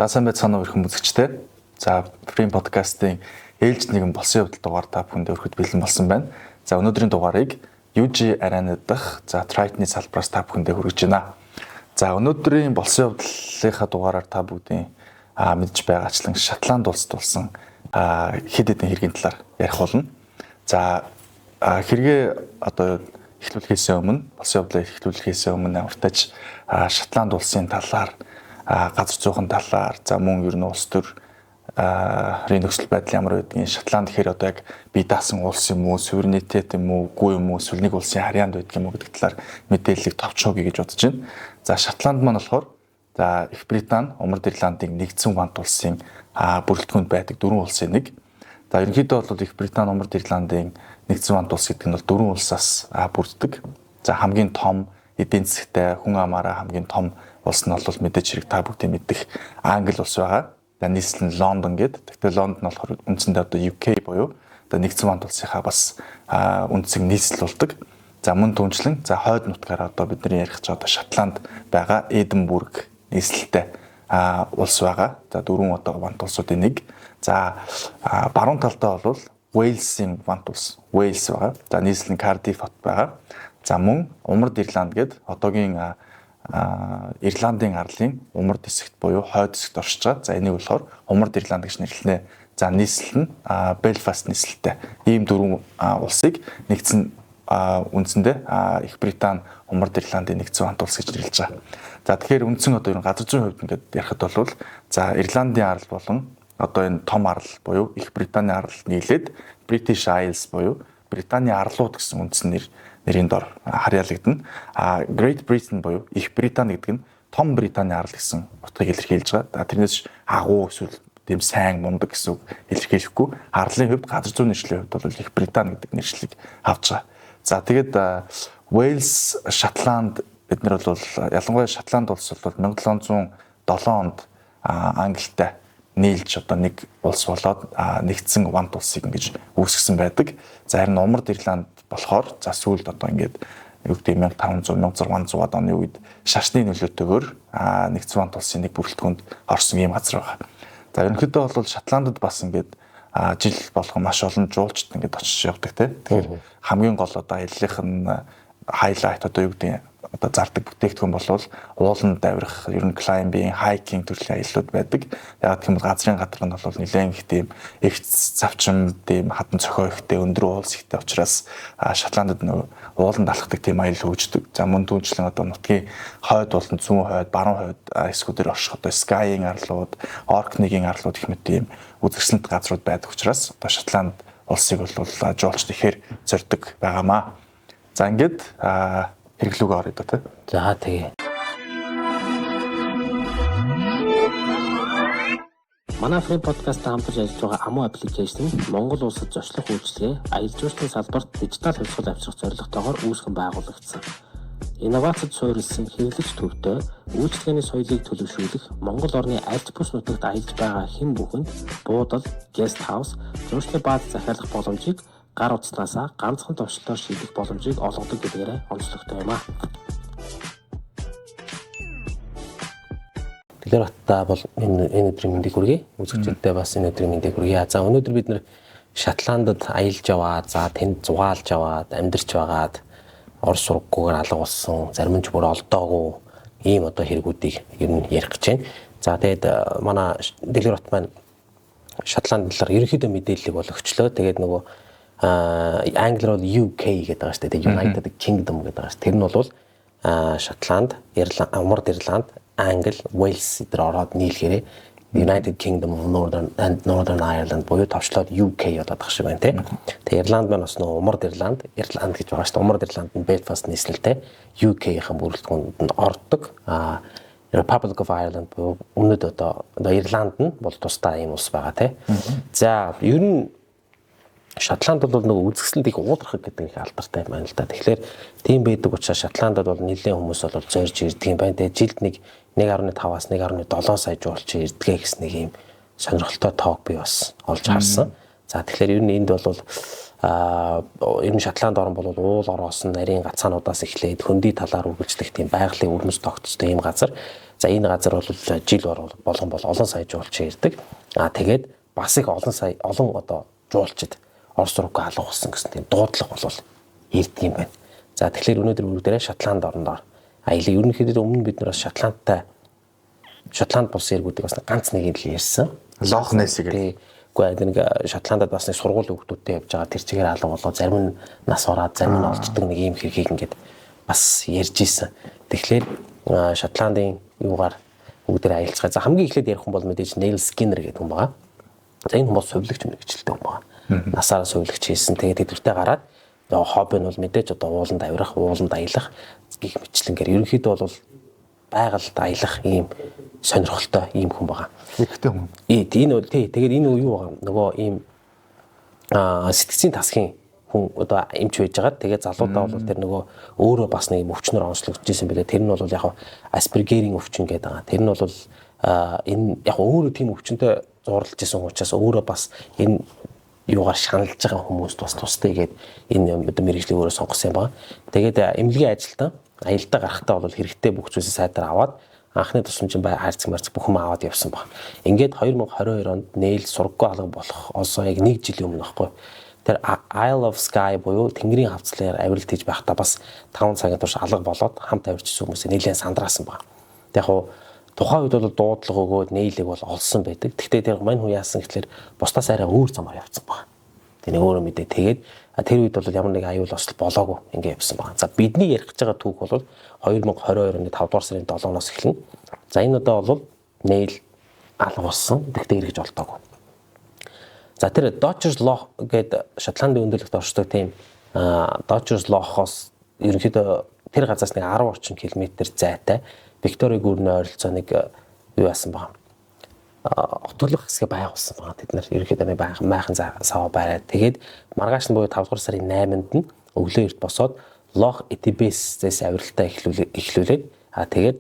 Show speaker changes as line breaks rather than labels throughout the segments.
За сайн байцгаана уу ирхэн үзэгчтэй. За Frame podcast-ийн ээлж нэгэн болсон явдал дугаар та бүхэнд өргөд бэлэн болсон байна. За өнөөдрийн дугаарыг UG Arena дахь Triton-ы салбараас та бүхэндээ хүргэж байна. За өнөөдрийн болсон явдлынхаа дугаараар та бүгдийн мэдж байгаачлан Шотланд улсад болсон хэд хэдэн хэргийн талаар ярих болно. За хэрэгээ одоо эхлүүлэхээс өмнө болсон явдлыг эхлүүлэхээс өмнө уртаж Шотланд улсын талаар газар зүйн талаар за мөн ер нь улс төрийн нөхцөл байдал ямар байдгийг Шотланд гэхээр одоо яг бие даасан улс юм уу, суверенитет юм уу, үгүй юм уу, эсвэл нэг улсын харьяанд байдаг юм уу гэдэг талаар мэдээллийг товч өгье гэж бодож байна. За Шотланд маань болохоор за Их Британи, Умард Ирландын нэгдсэн вант улсын бүрэлдэхүүнд байдаг дөрвөн улсын нэг. За ерөнхийдөө бол Их Британи, Умард Ирландын нэгдсэн вант улс гэдэг нь бол дөрвөн улсаас бүрддэг. За хамгийн том эдийн засгтай хүн амаараа хамгийн том улс нь бол мэдээж хэрэг та бүгдийн мэддэг Англи улс байгаа. За нийслэл нь Лондон гэдэг. Тэгвэл Лондон болохоор үндсэндээ одоо UK буюу одоо нэгдсэн вант улсынхаа бас үндсэг нийслэл болдог. За мөн түнчлэн за хойд нутгаараа одоо бидний ярих ч одоо Шотланд байгаа Эдинбург нийслэлтэй улс байгаа. За дөрвөн одоо вант улсуудын нэг. За баруун талдаа бол Уэльсийн вант улс Уэльс байгаа. За нийслэл нь Кардиф хот байгаа. За мөн Умард Ирланд гэдэг одоогийн Ирландын арлын умард хэсэгт буюу хойд хэсэгт оршиж байгаа. За энийг болохоор Умард Ирланд гэж нэрлэнэ. За нийслэл нь Белфаст нийслэлтэй. Ийм дөрвөн улсыг нэгдсэн үндсэндээ Их Британи, Умард Ирландын нэгдсэн вант улс гэж нэрлэж байгаа. За тэгэхээр үндсэн одоо энэ газар зүйн хувьд ингээд ярихад бол за Ирландын арал болон одоо энэ том арал буюу Их Британи арал нийлээд British Isles буюу Британий арлууд гэсэн үндсэн нэрийн дор харьяалагдана. Great Britain буюу Их Британи гэдэг нь том Британий арал гэсэн утгыг илэрхийлж байгаа. Тэрнээс агуу эсвэл тийм сайн мундаг гэсэн үг илэрхийлэхгүй. Арлын хувьд газар зүйн нэршлийн хувьд бол Их Британи гэдэг нэршлиг авч байгаа. За тэгээд Wales, Шотланд бид нар бол ялангуяа Шотланд улс бол 1707 онд Англитай нийлж одоо нэг улс болоод нэгдсэн вант улсыг ингэж үүсгэсэн байдаг. За харин Умард Ирланд болохоор за сүүлд одоо ингээд юу гэдэг 1500 1600-аад оны үед шашны нөлөөтэйгээр нэгдсэн вант улсын нэг бүрэлдэхүүнд орсон ийм газар байгаа. За ерөнхийдөө бол Шотландд бас ингээд жил болгон маш олон жуулчд ингээд очиж явдаг те. Тэгэхээр хамгийн гол одоо аяллах нь хайлайт одоо юу гэдэг одоо зардаг бүтээгдэхүүн болвол ууланд даврах, ер нь клаймбинг, хайкинг төрлийн аяллууд байдаг. Яг гэх юм бол газрын гадар нь бол нэлээд их тийм эгц завчим, тийм хатан цохио ихтэй, өндөр уулс ихтэй учраас Шотландд нөгөө ууланд алхдаг тийм аялал хөгждөг. За мөн түүнчлэн одоо нутгийн хойд болон зүүн хойд, баруун хойд хэсгүүдээр орших одоо Скайing арлууд, Оркнейгийн арлууд гэх мэт тийм үзэсгэлэнт газрууд байдаг учраас одоо Шотланд улсыг бол жуулчд ихээр зорддог байгаамаа. За ингээд хэрэглүүгээ орё доо тий.
За тэгээ. Манай Frame podcast-т хамтарч ажиллаж байгаа Amo application нь Монгол улсад зочлох үйлчилгээ, аялал жуулчлалын салбарт дижитал хувьсгал авчрах зорилготойгоор үүсгэн байгуулагдсан. Инновацид суурилсан хэвлэж төвтэй үйлчилгээний соёлыг төлөвшүүлэх Монгол орны аль бус нутагт аялж байгаа хэн бүхэнд буудал, guest house, жуулчлалын бааз захиалах боломжийг гар утаснаас ганцхан товчлолоор шийдэх боломжийг олгодог гэдгээрээ онцлогтой юм аа. Тэгэхээр та бол энэ өдрийн мэндийг хүргэе. Үзэгчдээ бас энэ өдрийн мэндийг хүргэе. За өнөөдөр бид нэр Шотландд аялж яваад, за тэнд зугаалж яваад, амьдарч байгаад ор сургагүйгээр алга болсон, зарим нь ч бүр олдоогүй ийм одоо хэрэгүүдийг ер нь ярих гэж байна. За тэгээд манай дэлгэр бат маань Шотланд талаар ерөнхийдөө мэдээллийг бол өгчлөө. Тэгээд нөгөө англиар бол UK гэдэг байгаа шүү дээ. United Kingdom гэдэг байгаа шүү. Тэр нь бол Шотланд, Ирланд, Умард Ирланд, Англи, Уэльс эдгээр ороод нийлэхээр United Kingdom of Northern Ireland буюу товчлоод UK болоод байгаа шиг байна тий. Тэгээ Ирланд маань бас нөгөө Умард Ирланд гэж байгаа шүү дээ. Умард Ирланд нь Belfast нийслэлтэй UK-ийн бүрэлдэхүүнд ордог. Republic of Ireland буюу өмнөд одоо Ирланд нь бол тусдаа ийм улс байгаа тий. За ер нь Шотланд бол нөгөө үзэсгэлэнтийг уулрах гэдэг их алдартай байна л да. Тэгэхээр тийм байдаг учраас Шотландд бол нэлээд хүмүүс бол зорж ирдэг юм байна. Тэгээ жилд нэг 1.5-аас 1.7 сая жуулч ирдгээ гэсэн нэг юм сонирхолтой тоог би бас олж харсан. За тэгэхээр ер нь энд бол ер нь Шотланд орн бол уул ороос нь нарийн гацаануудаас эхлээд хөндөй талаар үргэлжлэх тийм байгалийн өвмөс тогтцтой ийм газар. За энэ газар бол жил болгон бол олон сая жуулчин ирдэг. Тэгээд бас их олон одоо жуулчид Орос руу алга болсон гэсэн тийм дуудлага бол ирдэг юм байна. За тэгэхээр өнөөдөр бүгдээрээ Шотланд орноор аялал ерөнхийдөө өмнө бид нар бас Шотланд булсын иргүүдийг бас ганц нэг л ярьсан.
Лох Несс гэдэг.
Гэхдээ нэг Шотландад бас нэг сургуулийн хүүхдүүдтэй явж байгаа тэр чигээр алга болоо зарим нь нас ороод зарим нь олждаг нэг ийм хэргийг ингээд бас ярьж ийсэн. Тэгэхээр Шотландын юугаар бүгдээр аялцгаа. За хамгийн эхлээд ярих хүн бол мэдээж Neil Skinner гэдэг хүн байгаа. За энэ хүн бол сувилагч мэрэгчлээ хүн байгаа. Насаараа сувилагч хийсэн. Тэгээд тэдвэртэй гараад хобби нь бол мэдээж одоо ууланд авирах, ууланд аялах гэх мэтлэнгээр ерөнхийдөө бол байгальд аялах ийм сонирхолтой ийм хүн байгаа.
Ихтэй хүн.
Энэ бол тэгээд энэ юу байгаа нөгөө ийм сэтгцийн тасхийн хүн одоо эмч байж байгаа. Тэгээд залуудаа бол тэр нөгөө өөрөө бас нэг өвчнөр онцлогдчихсэн байлээ. Тэр нь бол яг Asperger-ийн өвчин гэдэг байгаа. Тэр нь бол энэ яг өөрөө тийм өвчнөд зурлаж исэн учраас өөрөө бас энэ юугаар шаналж байгаа хүмүүст бас тустай гээд энэ одоо мэрэгжлийг өөрөө сонгосон юм байна. Тэгээд эмнэлгийн ажилтан аялалтаа гарахтаа бол хэрэгтэй бүх зүйлсээ сайдаар аваад анхны тусламжийн хайрцаг марцаг бүх юм аваад явсан байна. Ингээд 2022 онд Neil сургаггүй алга болох олсоо яг 1 жилийн өмнө байхгүй. Тэр Isle of Skye буюу Тэнгэрийн хавцлаар авиралт хийж байхдаа бас 5 цагийн турш алга болоод хамт авирчсан хүмүүсээ нэлээд сандраасан байна. Яг хуу тухайн үед бол дуудлага өгөөд Neil-ийг бол олсон байдаг. Гэхдээ тэр мань хүн яасан гэхэлэр бусдаас арай өөр замаар явцсан байна. Тэний өөрөө мэдээ тэгээд тэр үед бол ямар нэг аюул осол болоогүй ингэ явсан байна. За бидний ярих гэж байгаа түүх бол 2022 оны 5 дугаар сарын 7-оос эхэлнэ. За энэ удаа бол Neil алга болсон. Тэгтээ эргэж олдоогүй. За тэр Dodgers Loch гэдэг Шотландын өндөрлөгт оршдог тийм Dodgers Loch-оос ерөнхийдөө тэр газраас нэг 10 орчим километр зайтай Виктория гүрний ойролцоо нэг юу яасан баг. Оторлох хэсгээ байгуулсан байгаа. Тэд нар ерөнхийдөө нэг майхан саваа бариад тэгээд маргааш нь буюу 5 дугаар сарын 8-нд нь өглөө эрт босоод Loch Etibes-ээс авиралтаа эхлүүлээд тэгээд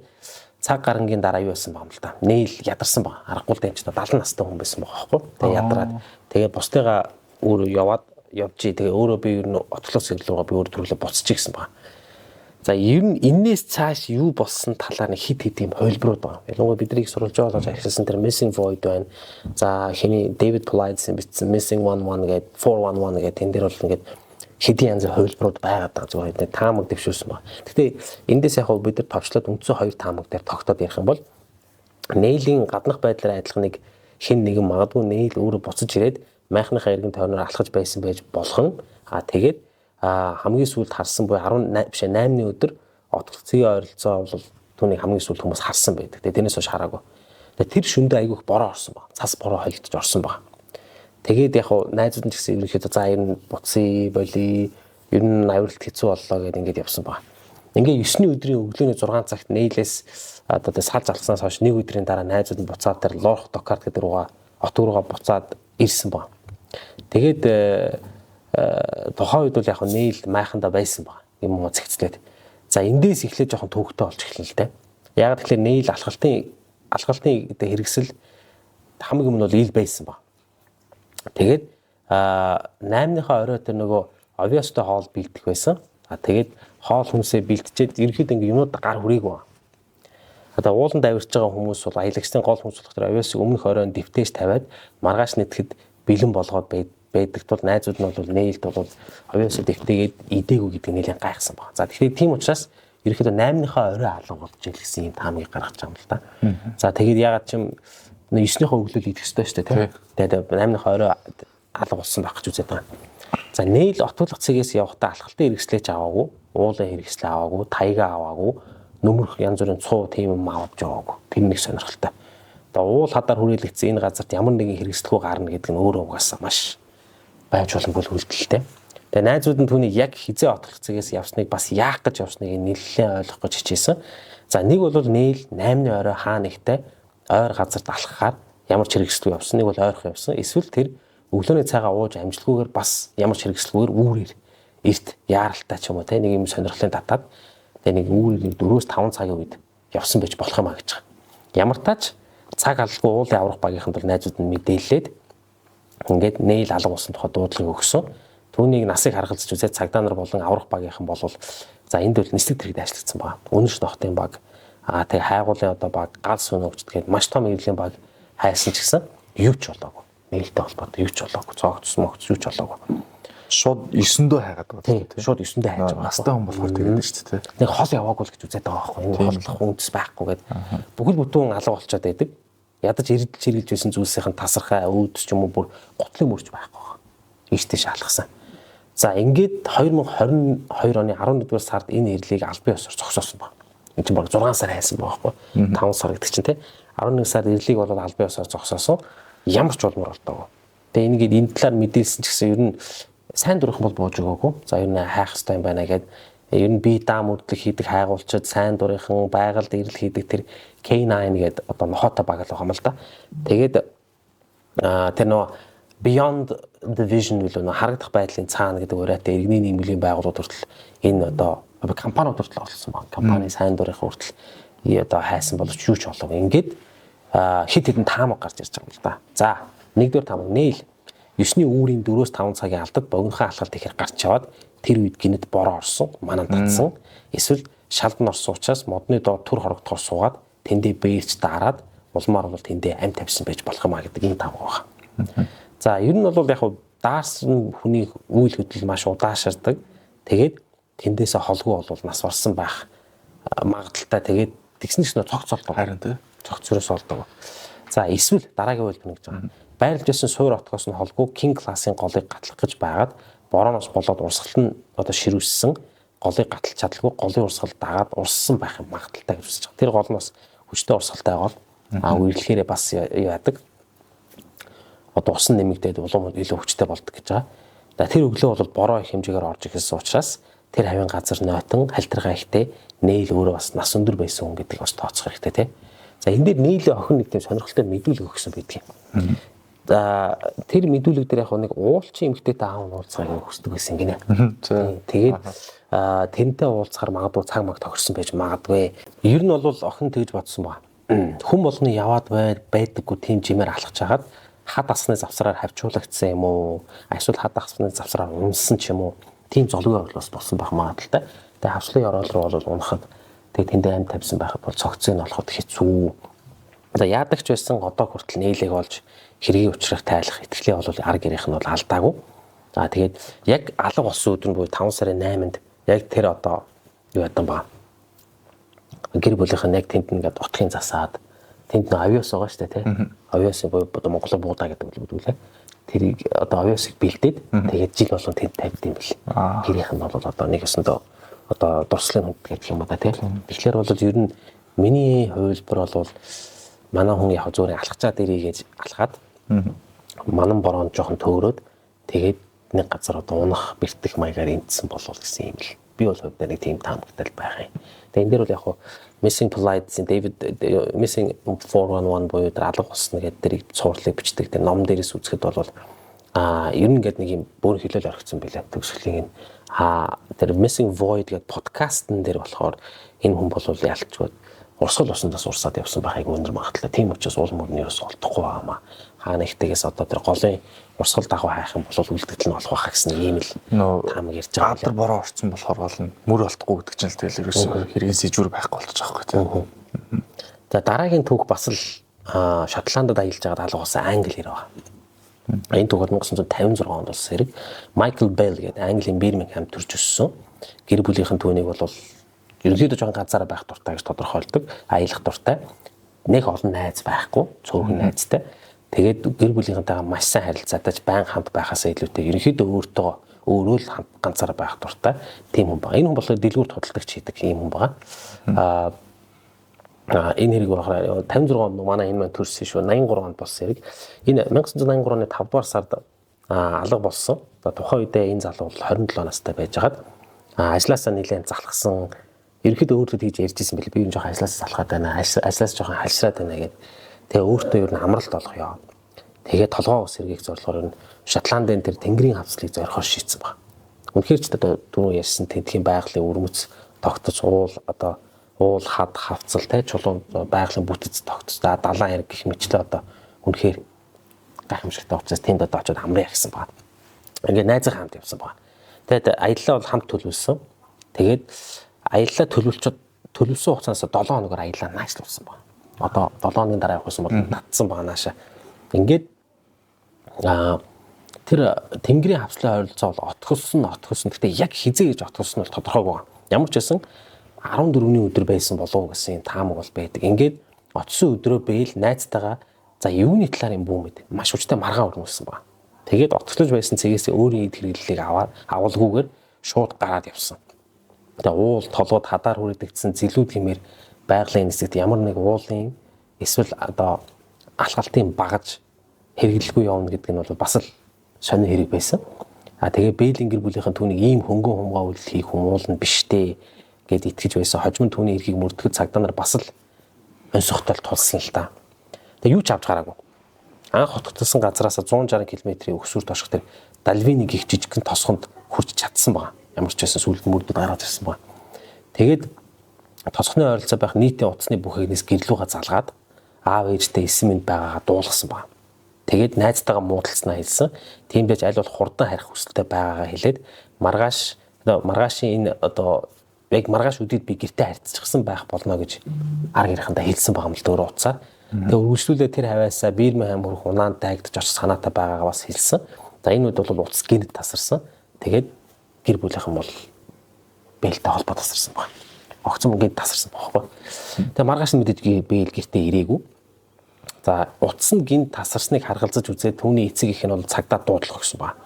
цаг гарангийн дараа юу байсан баг юм л да. Neil ядарсан баг. Аргагүй л дэмч 70 настай хүн байсан байгаа байхгүй. Тэгээд ядраад тэгээд бусдыгаа өөрөө явж тэгээ өөрөө би ер нь отлох сэглүүгээ би өөр төрлөө буцчих гэсэн баг. За ер нь энээс цааш юу болсон талаар нэг хит юм хувилбарууд байна. Ялангуяа биднийг сурвалж байгуулж ажилласан тэр Missing Void байна. За хиний David Polite-ийн бичсэн Missing 11 гэдэг 411 гэдэг тэн дээр бол ингээд хэдийн янзын хувилбарууд байгаад байгаа зүгээр таамаг дэвшүүлсэн байна. Гэхдээ эндээс яг бид нар товчлоод үндсэн хоёр таамаг дээр тогтоод ярих юм бол Neil-ийн гаднах байдлаар адилхан нэг хэн нэгэн магадгүй Neil өөрөө буцаж ирээд майхныхаа эргэн тойрноор алхаж байсан байж болох нь тэгээд хамгийн сүүлд харсан буюу 8-ны өдөр отголцгийн ойролцоо бол түүнийг хамгийн сүүлд хүмүүс харсан байдаг. Тэрнээс хойш хараагүй. Тэр шөндөө айгүйх бороо орсон баг. Цас бороо холдож орсон баг. Тэгээд яг найзууд нь ч гэсэн ерөнхийдөө за ер нь буцъя болий ер нь авиралт хэцүү боллоо гэдээ ингээд явсан баг. Ингээ 9-ний өдрийн өглөөний 6 цагт Neil-ээс одоо салж алгаснаас хойш нэг өдрийн дараа найзууд нь буцаад тэр Loch Dockart гэдэг руугаа от руугаа буцаад ирсэн баг. Тэгээд тухайн үед бол яг Neil майханда байсан баг. Юм уу цэгцлээд. За эндээс эхлээд жоохон төвөгтэй болж эхэлнэ л дээ. Яг тэгэхээр Neil алгалтын хэрэгсэл хамгийн өмнө бол ил байсан баг. Тэгээд 8-ныхаа орой тэр нөгөө Obvious-тэй хоол бэлдэх байсан. Тэгээд хоол хүнсээ бэлтчихэд ерөнхийдөө ингэ юмуд гар хүрээгүй. Одоо ууланд авирч байгаа хүмүүс бол аялагчдын гол хүнс болох тэр Obvious-ыг өмнөх оройн дэвтэж тавиад маргааш нэтгэхэд бэлэн болгоод байдаг тул найзууд нь бол Neil-д бол Obvious-ыг дэвтээгээд идээгүй гэдгийг нэлээд гайхсан баг. За тэгэхээр тийм учраас ерөнхийдөө 8-ныхаа орой алга болж ил гэсэн юм таамгийг гаргаж байгаа юм л да. За тэгээд ягаад ч юм 9-ийнхөө өглөөл идэх ёстой шүү дээ тийм. Тэгээд 8-ныхаа орой алга болсон байх гэж үзээд байгаа. За Neil отуулах цэгээс явахдаа алхалтын хэрэгслээч аваагүй, уулын хэрэгслээ аваагүй, таяга аваагүй, нөмрөх янз бүрийн цуу тийм юм авч яваагүй. Тэр нэг сонирхолтой. Одоо уул хадаар хүрээлэгдсэн энэ газарт ямар нэгэн хэрэгслэхгүй гарна гэдэг нь өөрөө угаасаа маш байж боломгүй үйлдэлтэй. Тэгээ найзууд нь түүнийг яг хизээ отуулах цэгээс явсныг бас яах гэж явсныг нэлээд ойлгох гэж хичээсэн. За нэг бол Neil 8-ны орой хаа нэгтэй ойр газарт алхахаар ямар ч хэрэгслгүй явсан. Нэг бол ойрхон явсан. Эсвэл тэр өглөөний цайгаа ууж амжилтгүйгээр бас ямар ч хэрэгслгүйгээр үүрээр эрт яаралтай ч юм уу те нэг юм сонирхлын татаад тэгээ нэг үүрээр 4-5 цагийн үед явсан байж болох юм а гэж байгаа. Ямар тач цаг алгүй уулын аврах багийнхан бол найзууд нь мэдээлээд ингээд Neil алга болсон тухай дуудлагыг өгсөн. Түүнийг насыг харгалзаж үзээд цагдаа нар болон аврах багийнхан болвол за энд бол нислэг тэрэгд ажиллагдсан баг. Үнэрш нохтын баг, тэгээ хайгуулын одоо баг, гал сүнөгчд гээд маш том иргэлийн баг хайсан ч гэсэн юу ч болоогүй. Нээлттэй холбоотой юу ч болоогүй. Цогц мөгц юу ч болоогүй.
Шууд 9-дөд хайгаад байгаа тийм.
Шууд 9-дөд хайж байгаа.
Настай хүн болохоор тэгээд шүү дээ.
Нэг хол яваагүй л гэж үзээд байгаа байхгүй. Энэ холлох үндэс байхгүй гэдэг. Бүхэл бүтэн алга болчиход байдаг. Ядаж ирдэл чиргэлж байсан зүйлсийн тасархай өөдөс ч юм уу бүр гутлын мөрч байхгүй. Ийштэй шалгасан. За ингээд 2022 оны 11-р сард энэ нэрлийг албан ёсоор зогсоосон баг. Энэ чинь баг 6 сар хайсан байхгүй. 5 сар гэдэг чинь тий. 11 сард нэрлийг бол албан ёсоор зогсоосон. Ямар ч болмор болтойгоо. Тэгээ ингээд энэ талаар мэдээлсэн ч гэсэн ер нь сайн дурах бол бууж өгөөгүй. За ер нь хайх хэрэгтэй юм байна гэгээд ер нь би даам үрдлэг хийдэг хайгуулчид сайн дурынхан байгальд ирэл хийдэг тэр K9 гэдэг одоо нохотой баг л байгаа юм л да. Тэгээд тэр нөө Beyond the Vision билүү нөө харагдах байдлын цаана гэдэг ураатай иргэний нийгмийн байгууллагууд хүртэл энэ одоо компаниуд хүртэл олсон баг. Компани сайн дурынхан хүртэл одоо хайсан боловч юу ч болоогүй. Ингээд хит хитэн таамаг гарч ирж байгаа юм л да. За нэгдүгээр таамаг нээл 9-ний үүрийн 4-5 цагийн алдад богинохон алхалт ихээр гарч яваад тэр үед гинэд бороо орсон, манан татсан. Эсвэл шалдан орсон учраас модны доор төр хорогдохоор суугаад тэндээ бээрч даарад улмаар бол тэндээ амь тавьсан байж болох юм а гэдэг энэ таамаг байна. За ер нь бол яг хуу даарсан хүний үйл хөдлөл маш удаашрдаг. Тэгээд тэндээсээ холгүй бол нас барсан байх магадaltaй. Тэгээд тэгсэн чинь цогц олдог.
Харин тий.
Цогц зөрөөс олдог. За эсвэл дараагийн үйлдэл нэг гэж байгаа. Байрлаж байсан суур отгоос нь холгүй King классын голыг гатлах гэж байгаад борооноос болоод урсгалт нь одоо ширүүссэн голыг гаталж чадлагүй голын урсгал дагаад урссан байх юм магадaltaй гэж үзэж байгаа. Тэр гол нь бас хүчтэй урсгалтай гол. Үерлэхээрээ бас яадаг. Одоо усан нэмэгдээд улам илүү хүчтэй болдог гэж байгаа. За тэр өглөө бол бороо их хэмжээгээр орж ирсэн учраас тэр хавийн газар нойтон халтргаа ихтэй нээл өөрөө бас нас өндөр байсан хүн гэдэг бас тооцох хэрэгтэй тий. За энэ дээр нээлээ охин нэг тийм сонирхолтой мэдүүлэг өгсөн байдаг юм. За тэр мэдүүлэг дээр яг нэг уулчин эмэгтэйтэй аав нь уулзахыг хүсдэг байсан гинэ. Тэгээд тэрнтэй уулзахаар магадгүй цаг маг тохирсон байж магадгүй. Ер нь бол охин тэгж бодсон ба. Хүн болгоны яваад байдаггүй тийм жимээр алхаж хагаад хад асны завсраар хавчуулагдсан юм уу? Эсвэл хад асны завсраар унсан ч юм уу? Тийм золгүй бас болсон байх магадaltaй. Тэгээд хавслын орол руу бол унахад тэгээд тэндээ амь тавьсан байхад бол цогцыг нь олоход хэцүү. За яадаг ч байсан одоо хүртэл нээлэг болж хэргийг учрах тайлах итгэлээ бол ар гэрийнх нь бол алдаагүй. За тэгээд яг алга болсон өдөр нь буюу 5 сарын 8-нд яг тэр одоо юу ядан ба. Гэр бүлийнх нь яг тэнд ингээд утгын засаад тэнд нэг авиас байгаа шүү дээ тий. Авиасын буюу одоо Монголын буудаа гэдэг үлдүүлээ. Тэрийг одоо авиасыг бэлдээд тэгээд жил болгон тэнд тавьд юм бэл. Гэрийнх нь бол одоо нэг өсөндөө одоо дурслын хүнд гэдэг юм да тий. Тэгэхээр бол ер нь миний хувилбар бол манай хүн яг зөөрийн алхачаад ирээ гэж алхаад манан бороонд жоохон төөрөөд тэгээд нэг газар одоо унах бэртэх маягаар энтсэн болов гэсэн юм л. Би бол хувьдаа нэг тийм таамагтай байх юм. Тэгээд энэ дээр бол яг хуу Missing Flights-ийн David Missing 411 буюу тэр алга болсон гэдэг тэрийг цуурлыг бичдэг. Тэр ном дээрээс үзэхэд бол ер нь ингээд нэг юм бүр хилэл орхисон байлаа. Төгсгөлийн тэр Missing Void гэдэг подкастн дээр болохоор энэ хүн бол ялцгүй урсгал усандаас урсаад явсан байхыг өндөр магадaltaй. Тийм учраас уул мөрний ерөөс олдохгүй байгаамаа. Хаана ихтэйгээс одоо тэр голын урсгал дагуу хайх юм бол үлдэгдэл нь олох байх гэсэн ийм л таамаг ярьж байгаа.
Гадар бороо орцсон болохоор гол нь мөр олдохгүй гэдэг чинь л тэгэл ерөөсөө хэрэгэн сэжүүр байхгүй болчих жоох байхгүй тийм.
За дараагийн түүх бас л Шотландд аялж байгаад алга болсон англи хэр байгаа. Энэ түүх 1956 онд болсон хэрэг. Michael Bell гэдэг Английн Бирмингхам төрж өссөн. Гэр бүлийнхэн түүнийг бол ерөнхийдөө жоохон ганцаараа байх дуртай гэж тодорхойлдог. Аялах дуртай. Нэг олон найз байхгүй, цөөхөн найзтай. Тэгээд гэр бүлийнхэнтэйгээ маш сайн харилцаатай байн хамт байхаас илүүтэй ерөнхийдөө өөрөө л ганцаараа байх дуртай тийм хүн байна. Энэ хүн болохоор дэлгүүр тодтолдогч хийдэг ийм хүн байна. Энэ хэрэг болохоор 56 онд манай энэ маань төрсөн шүү. 83 онд болсон хэрэг. Энэ 1983 оны 5 дугаар сард алга болсон. Тухайн үедээ энэ залуу бол 27 настай байжгаад ажлаасаа нэлээд залхсан. Ерөнхийдөө өөртөө тэгж ярьжсэн бэл би энэ жоохон ажлаас залхаад байна. Ажлаас жоохон халшраад байна гэдэг. Тэгээ өөртөө ер нь амралт олох ёо. Тэгээ толгоо ус сэргийг зорилгоор нь Шотландын тэр тэнгэрийн хавцлыг зорихоор шийдсэн баг. Үнэхээр ч одоо түрүү ярьсан тентхийн байгалийн өрмөц тогтоц уул хад хавцал те чулуун байгалийн бүтэц тогтоц далайн хэрэг гэх мэтлээ одоо үнэхээр гайхамшигтай учраас тэнд одоо очиод амраа гэсэн баг. Ингээд найзын хамт явсан баг. Тэгээд аяллаа бол хамт төлөвлөсөн. Тэгээд аяллаа төлөвлөсөн хугацаанаас 7 хоногор аяллаа наашлуулсан баг. Одоо 7 хоногийн дараа явахсан бол татсан баг нааша. Ингээд тэр тэнгэрийн хавцлын ойролцоо бол отгосон. Гэхдээ яг хизээ гэж отгосон нь бол тодорхой байна. Ямар ч байсан 14-ний өдөр байсан болов уу гэсэн таамаг бол байдаг. Ингээд очсон өдрөө бээл найзтайгаа за юуны талаар юм бүү мэд. Маш хүчтэй маргаан өрнүүлсэн баг. Тэгээд отгослож байсан цэгээс өөрийн эд хэрэглэлийг авалгүйгээр шууд гараад явсан. Тэгээд уул толгойд хадаар хүрээдэгдсэн зэлүүд хэмээр байгалийн нисэгт ямар нэг уулын эсвэл одоо алхалтын багаж хэрэглэлгүй явна гэдэг нь бол бас л сонир хэрэг байсан. Тэгээ Бэйлийн гэр бүлийнхэн түүнийг ийм хөнгөн хумгаа үйлдэл хийх хүмүүс нь биш дээ гэд итгэж байсан. Хожим нь түүний эрхийг мөрдөхөд цагдаа нар бас л онцгойтол тулсан л та. Тэгээ юу ч авч гараагүй. Анх хотгоцсон газараас 160 км-ийн өксүр тошх тэр Далвины гих жижигхэн тосгонд хүрч чадсан байна. Ямар ч байсан сүүлд мөрдөд гараад ирсэн байна. Тэгээд тосхны ойролцоо байх нийтийн утасны бүхэгнээс гэрлүүгээ залгаад аав ээжтэй 9 минут байгаагаа дуулгасан байна. Тэгээд найзтайгаа муудалцснаа хэлсэн. Тийм байж аль болох хурдан харих хүсэлтэй байгаагаа хэлээд маргаашийн энэ одоо яг маргааш үдид би гэртээ харьцчихсан байх болно гэж арга ярихандаа хэлсэн байгаа юм л дөөрөө уцаар. Тэгээ үргэлжлүүлээ тэр хаваасаа биермэн хаан бүрх унаанд дайгдаж очиж санаатай байгаагаа бас хэлсэн. За энэ үед бол утас гинэд тасарсан. Тэгээд гэр бүлийнхэн бол Бэйлтэй холбоо тасарсан байна. Огцом гинэд тасарсан байхгүй. Тэгээ маргааш нь мэдээж Бэйл гэртээ ирээгүй. За утас нь гинэд тасарсныг харгалзаж үзээд түүний эцэг их нь бол цагдаа дуудлах гэсэн байна.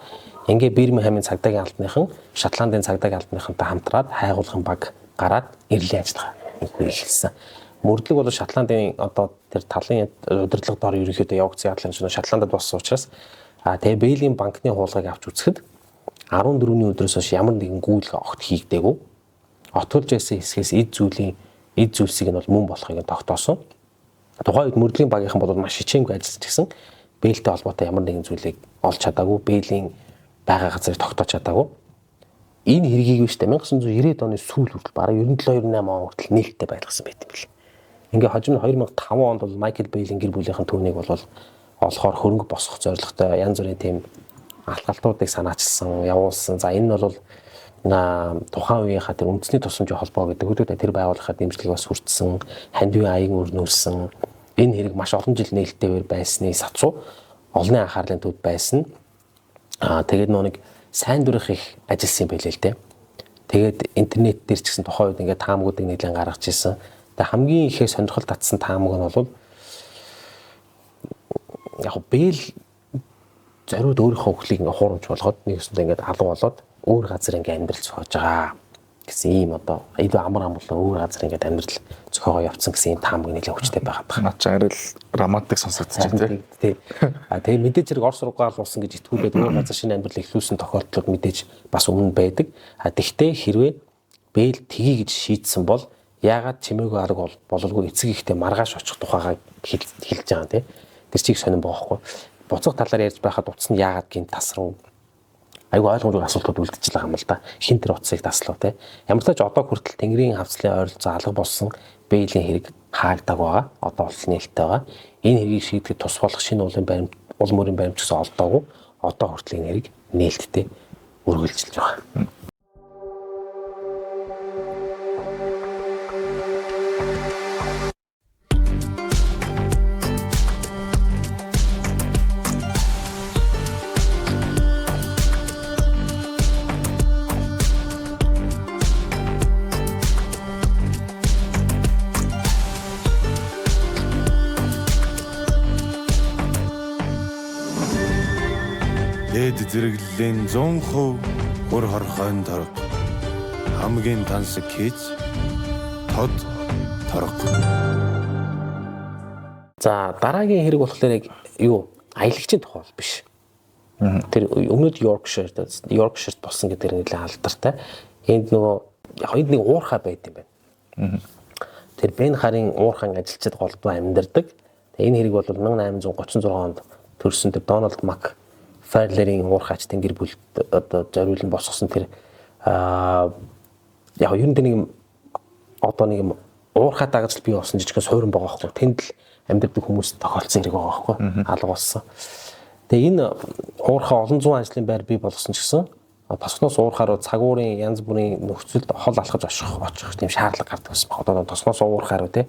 Ингээ биермэн хааны цагдаагийн албаныхан Шотландын цагдаагийн албаныхантай хамтраад хайгуулгын баг гараад ирлийн ажиллагаа хийлсэн. Мөрдлөг бол Шотландын одоо тэр талын удирдлага дор ерөнхийдөө явагдсан ядлын чинь Шотландд болсон учраас тэгээ Бэйлийн банкны хуулгыг авч үзэхэд 14-ний өдрөөс хойш ямар нэгэн гүйлгээ огт хийгдээгүй. Отголж байсан хэсгээс эд зүйлсийг нь бол мөн болохыг тогтоосон. Тухайн үед мөрдлөгийн багийнхан бол маш хичээнгүй ажиллаж гисэн. Бэйлтэй холбоотой ямар нэгэн зүйлийг олж чадаагүй. Бэйлийн байгаа газрыг тогтоож чадаагүй. Энэ хэргийг биш үү 1990-ад оны сүүл хүртэл бараг 97-98 он хүртэл нээлттэй байлгасан байт юм бэл. Ингээ хожим нь 2005 онд бол Майкл Бэйлийн гэр бүлийнхэн түүнийг бол олохоор хөрөнгө босгох зорилготой янз бүрийн тийм алхалтуудыг санаачилсан, явуулсан. За энэ нь бол тухайн үеийнхаа тэр үндэсний тусламжийн холбоо гэдэг хөдөлгөөд тэр байгууллагын дэмжлэг бас хүртсэн, хандивын аян өрнүүлсэн. Энэ хэрэг маш олон жил нээлттэйгээр байсны сацуу олонний анхаарлын төвд байсан. Тэгээд нэг сайн дурах их ажилласан юм байлээ л дээ. Тэгээд интернет дээр ч гэсэн тухайн үед ингээд таамагуудыг нэлээд гаргаж ирсэн. Тэгээд хамгийн ихээ сонирхол татсан таамаг нь бол яг Бэйл зориуд өөрийнхөө хөлийг ингээ хуурамч болгоод нэг өсөнд ингээд алга болоод өөр газар ингээ амьдрал зохиож байгаа гэсэн ийм одоо айдуу амар амгалан өөр газар ингээ амьдрал зохиогоо явцсан гэсэн ийм таамаг нэлээд хүчтэй байгаад байна.
Наач арай л романтик сонсогдож байна
тий. Тэгээ мэдээж хэрэг Орос руу гаалуулсан гэж итгүүлээд өөр газар шинэ амьдрал эхлүүлсэн тохиолдлууд мэдээж бас өмнө байдаг. Тэгвэл хэрвээ Бэйл тгий гэж шийдсэн бол яагаад чимээгүй арга бололгүй эцэг ихтэй маргааш очих тухайгаа хэлж байгаа тий. Тэр чиг сонирн боохгүй. Буцах талаар ярьж байхад утас нь яагаад гинт тасрав? Айгу ойлгомжтой асуултууд үлдчихэж байгаа юм л да. Хин тэр утсыг таслав те. Ямар ч тач одоо хүртэл Тэнгэрийн хавцлын ойролцоо алга болсон Бэйлийн хэрэг хаагддаг байгаа. Одоо бол нээлттэй байгаа. Энэ хэргийг шийдэхэд тус болох шинэ улс мөрийн баримт гэсэн олдоогүй. Одоо хүртэл энэ хэрэг нээлттэй үргэлжилж байгаа.
Дэд зэрэглэлийн 100% бүр хорхойн торг хамгийн тансаг хийж тод торг.
За дараагийн хэрэг болохоор яг юу аялагчийн тухай бол биш. Тэр өмнөд Yorkshire болсон гэдэг нэлээд алдартай. Энд нөгөө яг энд нэг уурхай байд юм байна. Тэр Бен Харын уурхайн ажилчид голдуу амьдардаг. Энэ хэрэг бол 1836 онд төрсөн тэр Дональд Мак Фарлерийн уурхайчдын гэр бүлд одоо зориулан босгосон тэр яг ер нь нэг одоо нэг уурхай дагаж бий болсон жижигхэн суурин байгаа байхгүй. Тэнд л амьдардаг хүмүүс тохиолдсон хэрэг байгаа байхгүй. Алга болсон. Тэгээ энэ уурхай олон зуун ажлын байр бий болгосон ч гэсэн тосноос уурхаар цагуурын янз бүрийн нөхцөлд хол алхаж очих тийм шаардлага гардаг байсан баг. Одоо тосноос уурхаар тий.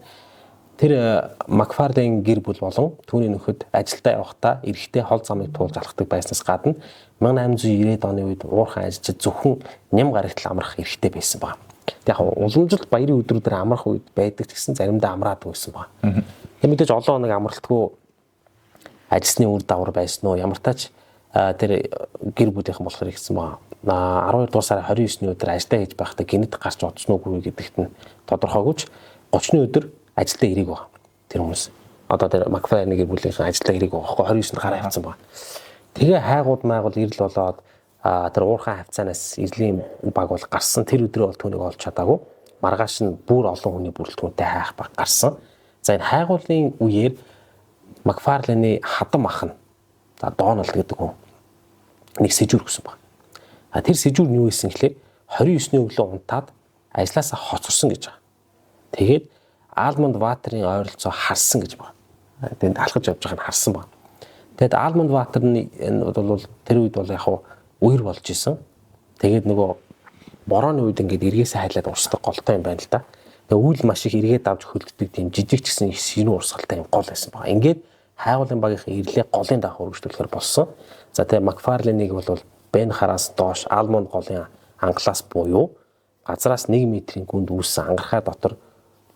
Тэр Макфарлейн гэр бүл болон түүний нөхөд ажилдаа явахдаа эрэхтэй хол замыг туулж алхдаг байснаас гадна 1890-ад оны үед уурхай ажилчид зөвхөн ням гарагтал амрах эрэхтэй байсан баг. Тэг яг уламжлалт баярын өдрүүдээр амрах үед байдаг ч гэсэн заримдаа амраадаг байсан баг. Тэг мэдээж олон хоног амралтгүй ажилсны үр дагавар байсан уу ямар тач тэр гэр бүлийнхэн болохоор ихсэн баг. 12 дугаар сарын 29-ний өдөр ажилдаа хийж байхдаа гинэт гарч одсон уугүй гэдэгт нь тодорхойгүйч 30-ны өдөр ажилдаа ирэх баг. Тэр хүмүүс одоо тэр Макфарлейн гэр бүлийнхэн ажилдаа ирэх баг. 29-нд гараа явцсан баг. Тэгээ хайгууд майгуул ирэл болоод тэр уурхай хавцаанаас ирлийн баг бол гарсан. Тэр өдрөө бол түүнийг олж чадаагүй. Маргааш нь бүр олон хүний бүрэлдэхүүнтэй хайх баг гарсан. За энэ хайгуулын үеэр Макфарлейны хадам ах нь за Дональд гэдэг хүн нэг сэжүүр өгсөн баг. Тэр сэжүүр нь юу гэсэн гэхлээр 29-ний өглөө унтаад ажлаасаа хоцорсон гэж байгаа. Тэгээд Алмонд Ватерын ойролцоо харсан гэж байна. Тэгээд алхаж явж байгааг нь харсан байна. Тэгээд Алмонд Ватерны бол тэр үед бол яг үер болж исэн. Тэгээд нөгөө борооны үед ингээд эргээсээ хайлаад урсдаг голтой юм байна л да. Тэгээд үйл маш их эргээд авч хөлддөг тийм жижиг ч гэсэн их сэрүүн урсгалтай юм гол байсан байна. Ингээд хайгуулын багийнхаа ирлээ голын дах өргөжлүүлэхээр болсон. За тэгээд Макфарлейнийг бол Бен хараас доош Алмонд голын ангалаас буюу газраас 1 метрийн гүнд үүссэн ангархай дотор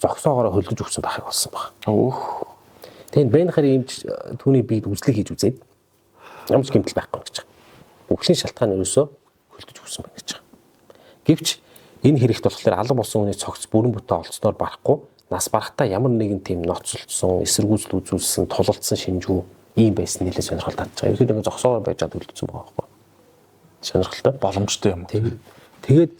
зогсоогоор хөлгөж өгсөн байхыг болсон баг. Өөх. Тэгээд Бен харын эмч түүний биед үзлэг хийж үзээд ямар ч гэмтэл байхгүй гэж байгаа. Үхлийн шалтгаан ерөөсөө хөлдөж өгсөн байна гэж байгаа. Гэвч энэ хэрэгт болохоор алга болсон хүний цогц бүрэн бүтэн олцсноор барахгүй нас барахтаа ямар нэгэн тийм ноцолцсон, эсэргүүцэл үзүүлсэн, тулалдсан шинжүү ийм байсан нэлээд сонирхол татж байгаа. Ерөнхийдөө ингэ зогсоогоор байж чад хөлдсөн байгаа байхгүй. Сонирхолтой, боломжтой юм. Тэгээд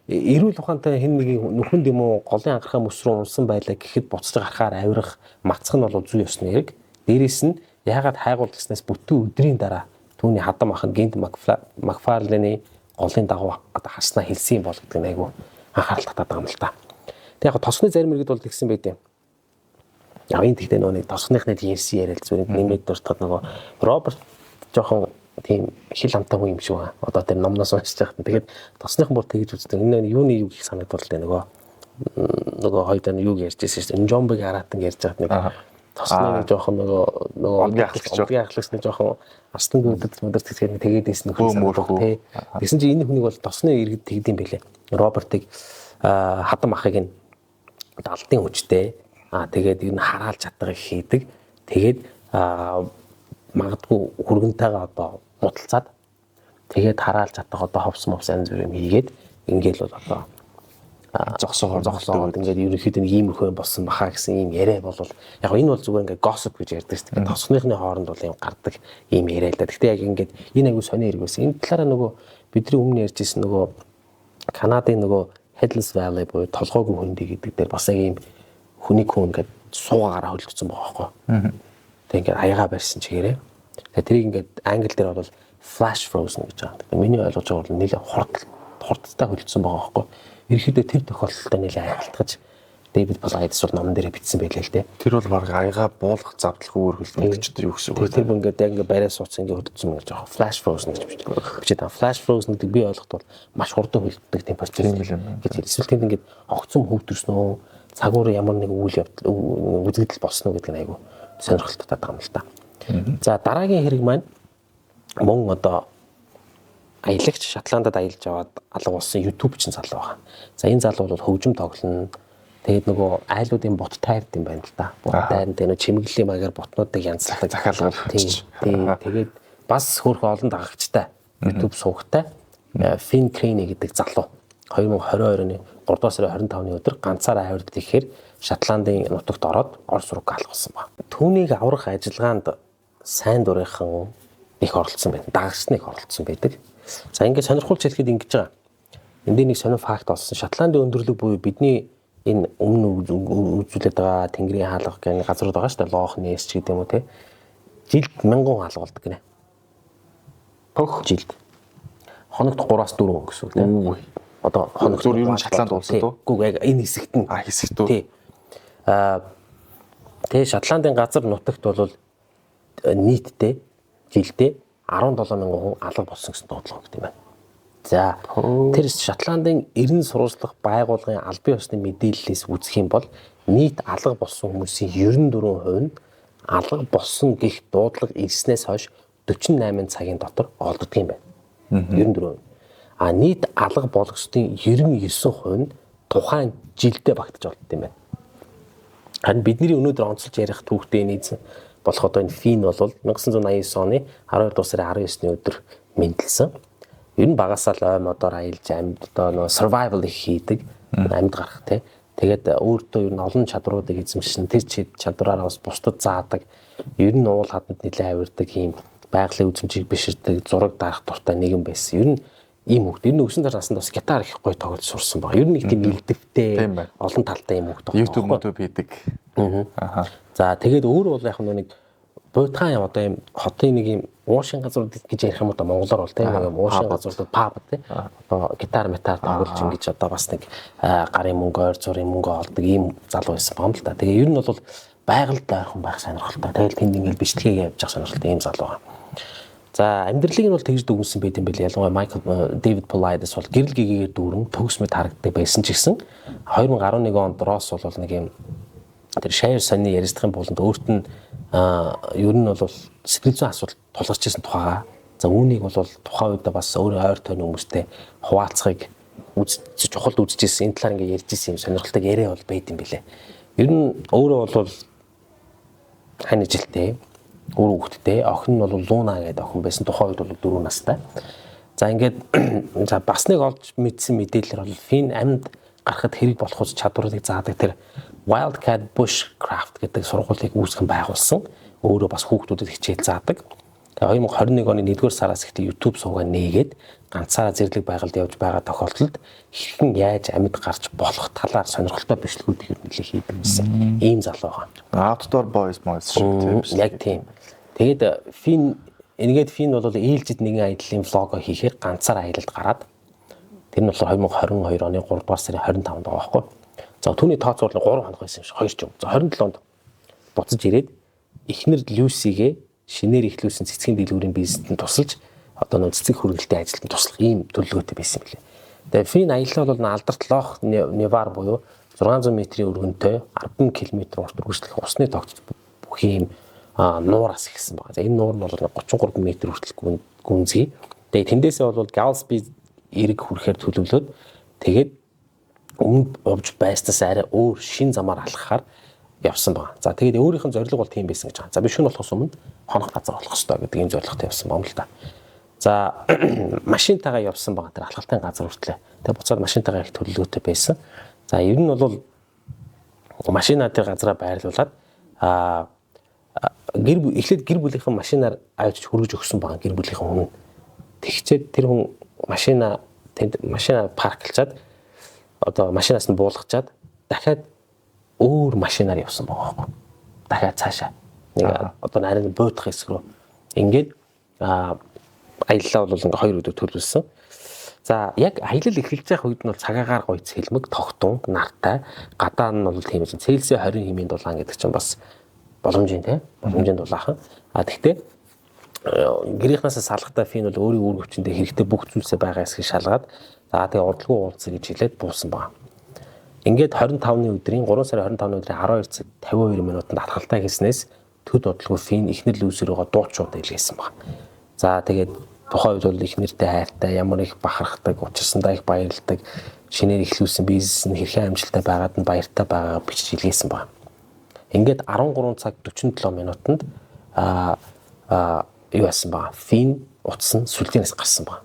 эрүүл ухаантай хэн нэгийн нүхэнд юм уу голын ангархаа мөс рүү унсан байлаа гэхэд буцаж гарахаар авирах мацх нь бол зүй ёсны хэрэг. Дээрээс нь яагаад хайгуул гэснээс бүтэн өдрийн дараа түүний хадам ах нь гинт Макфарлейны голын дагуу одоо харснаа хэлсэн юм бол гэдэг нь айгүй анхаарал татаад байгаа юм л та. Тэг яг тосны зарим иргэд бол тэгсэн байт юм. Яг энэ тэгтээ нөгөө тосныхны DNC яриад зүгээр нэмээд дуртахад нөгөө Роберт жоохон тийм хил амтай хүн юм шиг байна. Одоо тэр номноос уншиж байхад тэгээд тосныхан бүр тэгж үздэг. Энэ юуны юу гэх санагдвал тэ нөгөө хоёроо юу ярьж байсан шүү дээ. Нжомбыг хараатан ярьж байхад нэг тосны жоохон нөгөө яахлагчны жоохон астан дүүдэд тэгээд дэсэн нөхөд санагдав тий. Тэгсэн чинь энэ хүнийг бол тосны иргэд тэгдэм байлээ. Робертыг хадам ахыг нь далдын хүчтэй тэгээд энэ хараалж чаддаг хийдэг. Тэгээд магадгүй хүргэнтэйгээ одоо муталцаад тэгээд хараалж чаддаг одоо ховс мовс янз бүр юм хийгээд ингээл бол одоо зогсоогоор ингээд ерөнхийдөө нэг иймэрхүү болсон бахаа гэсэн ийм яриа бол яг энэ бол зүгээр ингээд gossip гэж ярьдаг шүү дээ. Тосныхны хооронд бол юм гардаг ийм яриа л да. Гэхдээ яг ингээд энэ аягүй сони хэрэг байсан. Энэ талаараа нөгөө бидний өмнө ярьж ирсэн нөгөө Канадын нөгөө Headless Valley буюу толгойгүй хөндөй гэдэг дээр бас яг ийм хүнийг хүн ингээд суугаараа хөлдсөн байгаа байхгүй. Тэг ингээд аяга барьсан чигээрээ. Тэгээ тэрийг ингээд англи дээр бол flash frozen гэж байгаа. Миний ойлгож байгаа бол нэлээд хурдтай хөлдсөн байгаа байхгүй. Ерөнхийдөө тэр тохиолдолтой нэлээд айлтгаж Дэвид Балайдс бол номон дээр бичсэн байлээ л дээ. Тэр бол баг аяга буулгах завдалгүй хөлдөлтөд юу гэсэн үг вэ? Тэр ингээд яг ингээд бариа сууц ингээд хөлдсөн гэж байгаа. Flash frozen гэж бичээд байгаа. Flash frozen гэдэг би ойлгоход бол маш хурдан хөлддөг температур юм гэж. Эсвэл тэнд ингээд огцом хөвтөрснөө цагуур ямар нэг үйл явдал үзэгдэл болсон уу гэдэг нь айгүй сонирхолтой байгаа юм л та. За дараагийн хэрэг маань мөн одоо аялагч Шотландад аялж аваад алга болсон YouTube чин залуу байгаа. За энэ залуу бол хөгжим тоглоно. Тэгээд нөгөө айлуудын бот тайрд юм байна л да. Бот тайрн дээр нөгөө чимэглэлийн маягаар ботнуудыг янзлдаг захиалгаар хүчиж. Тэгээд бас хөөрхөн олон дагагчтай YouTube суугтай Finn Crane гэдэг залуу 2022 оны 3 дугаар сарын 25-ны өдөр ганцаараа авирд гэхээр Шотландын нутагт ороод Орос руу алхсан ба. Түүнийг аврах ажиллагаанд сайн дурынхан их оролцсон байна. Дагагчны их оролцсон байдаг. За ингээд сонирхолтой хэлэхэд ингэж байгаа. Энд нэг сонир факт болсон. Шотландын өндөрлөг буюу бидний энэ өмнө үзүүлээд байгаа Тэнгэрийн хаалга гэх газрууд байгаа шүү дээ. Лох Нес ч гэдэг юм уу те. Жилд 1000 хаалга болдог гинэ. Пөх жилд. Хоногт 3-4 хүн гэсэн үг те. Одоо хоног зүр ер нь Шотланд улсад уу? Үгүй яг энэ хэсэгт нь хэсэгт үү? Тий. Тэгээ Шотландын газар нутагт бол нийтдээ жилдээ 17,000 хүн алга болсон гэсэн дуудлага өгд юм байна. За тэр Шотландын эрен сурвалжлах байгууллагын албан ёсны мэдээллээс үзэх юм бол нийт алга болсон хүмүүсийн 94% нь алга болсон гэх дуудлага ирснээс хойш 48 цагийн дотор олддог юм байна. 94%. А нийт алга болгочдын 99% нь тухайн жилдээ багтаж олддог юм байна. Харин бидний өнөөдөр онцолж ярих түүхтэй нийцэн болох одоо энэ фин бол 1989 оны 12 дугаар сарын 19-ний өдөр мэндэлсэн. Ер нь багасаа л ой модоор аялж амьд одоо нөө survival их хийдэг, амьд гарах тий. Тэгээд өөртөө ер нь олон чадруудыг эзэмшин тэр чадвараараа бас бусдад заадаг. Ер нь уул хаданд нэлээд авирдаг ийм байгалийн үзмжийг биширдэг, зураг дарах дуртай нэгэн байсан. Ер нь ийм хөвгт. Ер нь өссөн цар насанд бас гитар их гоё тоглож сурсан баг. Ер нь нэг тийм илдэвтэй олон талтай ийм хөвгт.
YouTube хийдэг.
За тэгээд өөр бол яг нэг буйтгаан одоо ийм хотын нэг ийм уушин газрууд гэж ярих юм одоо монголоор бол тийм нэг уушин газрууд паб тийм одоо гитар метар тоглож ингэж одоо бас нэг гарын мөнгө ойр зургийн мөнгө олдог ийм залуу байсан юм л да. Тэгээ ер нь бол байгальд ойрхон байх сонирхолтой. Тэгэл тэнд ингээл бичлэгээ явж явах сонирхолтой ийм залуу байна. За амьдралыг нь бол тэгж дүгнсэн байт юм билээ. Ялангуяа Майкл Дэвид Полайдес бол гэрэл гэгээр дүүрэн төгс мэд харагддаг байсан ч гэсэн 2011 онд Росс бол нэг юм тэр шаяр сонины ярилцлагын бууланд өөрт нь ер нь бол сэтгэл зүйн асуудал тулгарч ирсэн тухайга. За үүнийг бол тухайн үед бас өөрөө ойр тойрны хүмүүстэй хуваалцахыг чухал үзэж ирсэн. Энэ талаар ингээ ярьж ирсэн юм сонирхолтой яриа бол байт юм билээ. Ер нь өөрөө бол хань жилтэй өөр хүүхэдтэй охин нь бол Луна гэдэг охин байсан. Тухайн үед бол 4 настай. За ингээд за бас нэг олж мэдсэн мэдээлэлээр бол фин амьд гарахад хэрэг болох ус чадварыг заадаг тэр Wildcat Bushcraft гэдэг сургуулийг үүсгэн байгуулсан. Өөрөө бас хүүхдүүдэд хичээл заадаг. Тэгээ 2021 оны 1-р сараас ихтэй YouTube сувгаа нээгээд ганцаараа зэрлэг байгальд явж байгаа тохиолдолд хэрхэн яаж амьд гарч болох талаар сонирхолтой бичлэгүүд их нэлээд хийдэг байсан. Ийм залуу байгаа.
Outdoor Boys шиг тийм.
Яг тийм. Тэгээд фин бол ээлжид нэгэн аяллаа влого хийхээр ганцаар аялалд гараад тэр нь болохоор 2022 оны 3 дугаар сарын 25-нд байгаа байхгүй. За түүний тооцоол 3 хоног байсан юм шиг 2 ч юм. За 27 онд буцаж ирээд эхнэр Люсигээ шинээр ихлүүлсэн цэцгийн дэлгүүрийн бизнест тусалж одоо нөө цэцэг хүргэлтийн ажилтнанд туслах ийм төлөвлөгөөтэй байсан юм билээ. Тэгээ фин аялал бол алдарт Лох Невар буюу 600 м-ийн өргөнтэй 10 км урт үргэлжлэх усны тогтц бүх ийм нуураас ихсэн байгаа. За энэ нуур нь бол 33 м хүртэл гүнзгий. Тэгээ тэндээсээ бол Галсби эрэг хүрэхээр төлөвлөөд тэгээд өмнө овж байснаас арай өөр шин замаар алхахаар явсан байна. За тэгээд өөрийнх нь зорилго бол тийм байсан гэж байгаа. За би шөнө болохоос өмнө хонох газар болох хэрэгтэй гэдэг ийм зорилготой явсан байна л да. За машинтайгаа явсан байгаа тэр алхалтын газар хүртлээ. Тэгээд буцаад машинтайгаа их төлөвлөгөөтэй байсан. За ер нь бол машинаа тэр газараа байрлуулад эхлээд гэр бүлийнхэн машинаар авч хүргэж өгсөн байгаа гэр бүлийнхэн хүн. Тэгчээд тэр хүн машинаа парклчаад одоо машинаас нь буулгачаад дахиад өөр машинаар явсан байгаа байхгүй. Дахиад цаашаа нэг одоо нарийн буйтах хэсэг рүү ингээд аяллаа бол ингээ 2 өдөр төлөвлөсөн. За яг аялал эхэлж байх үед нь бол цагаагаар гоё цэлмэг, тогтун, нартай, гадаа нь бол тийм чинь Цельсиус 20 хэмээн дулаан гэдэг чинь бас боломжийн тийм боломжийн дулаахан. Тэгтээ гэрийнхнаасаа салахтай фин бол өөрийн үр өвчнөд хэрэгтэй бүх зүйлсээ байгаа эсхийг шалгаад за тэгээ урдлагын уулзъя гэж хэлээд буусан байна. Ингээд 25-ны өдрийн 3 сарын 25-ны өдрийн 12 цаг 52 минутанд алхалтай хийснээс төд бодлого фин ихнэр лүүсрөөгөө дуучууд илгээсэн байна. За тэгээд тухайн үед бол ихнэртэй хайртай, ямар их бахархдаг, учирсандаа их баярлдаг, шинээр эхлүүлсэн бизнес нь хэрхэн амжилттай байгаад нь баяртай байгаагаа бичиж илгээсэн байна. Ингээд 13 цаг 47 минутанд юу яасан ба фин утсан сүлжээнээс гарсан ба.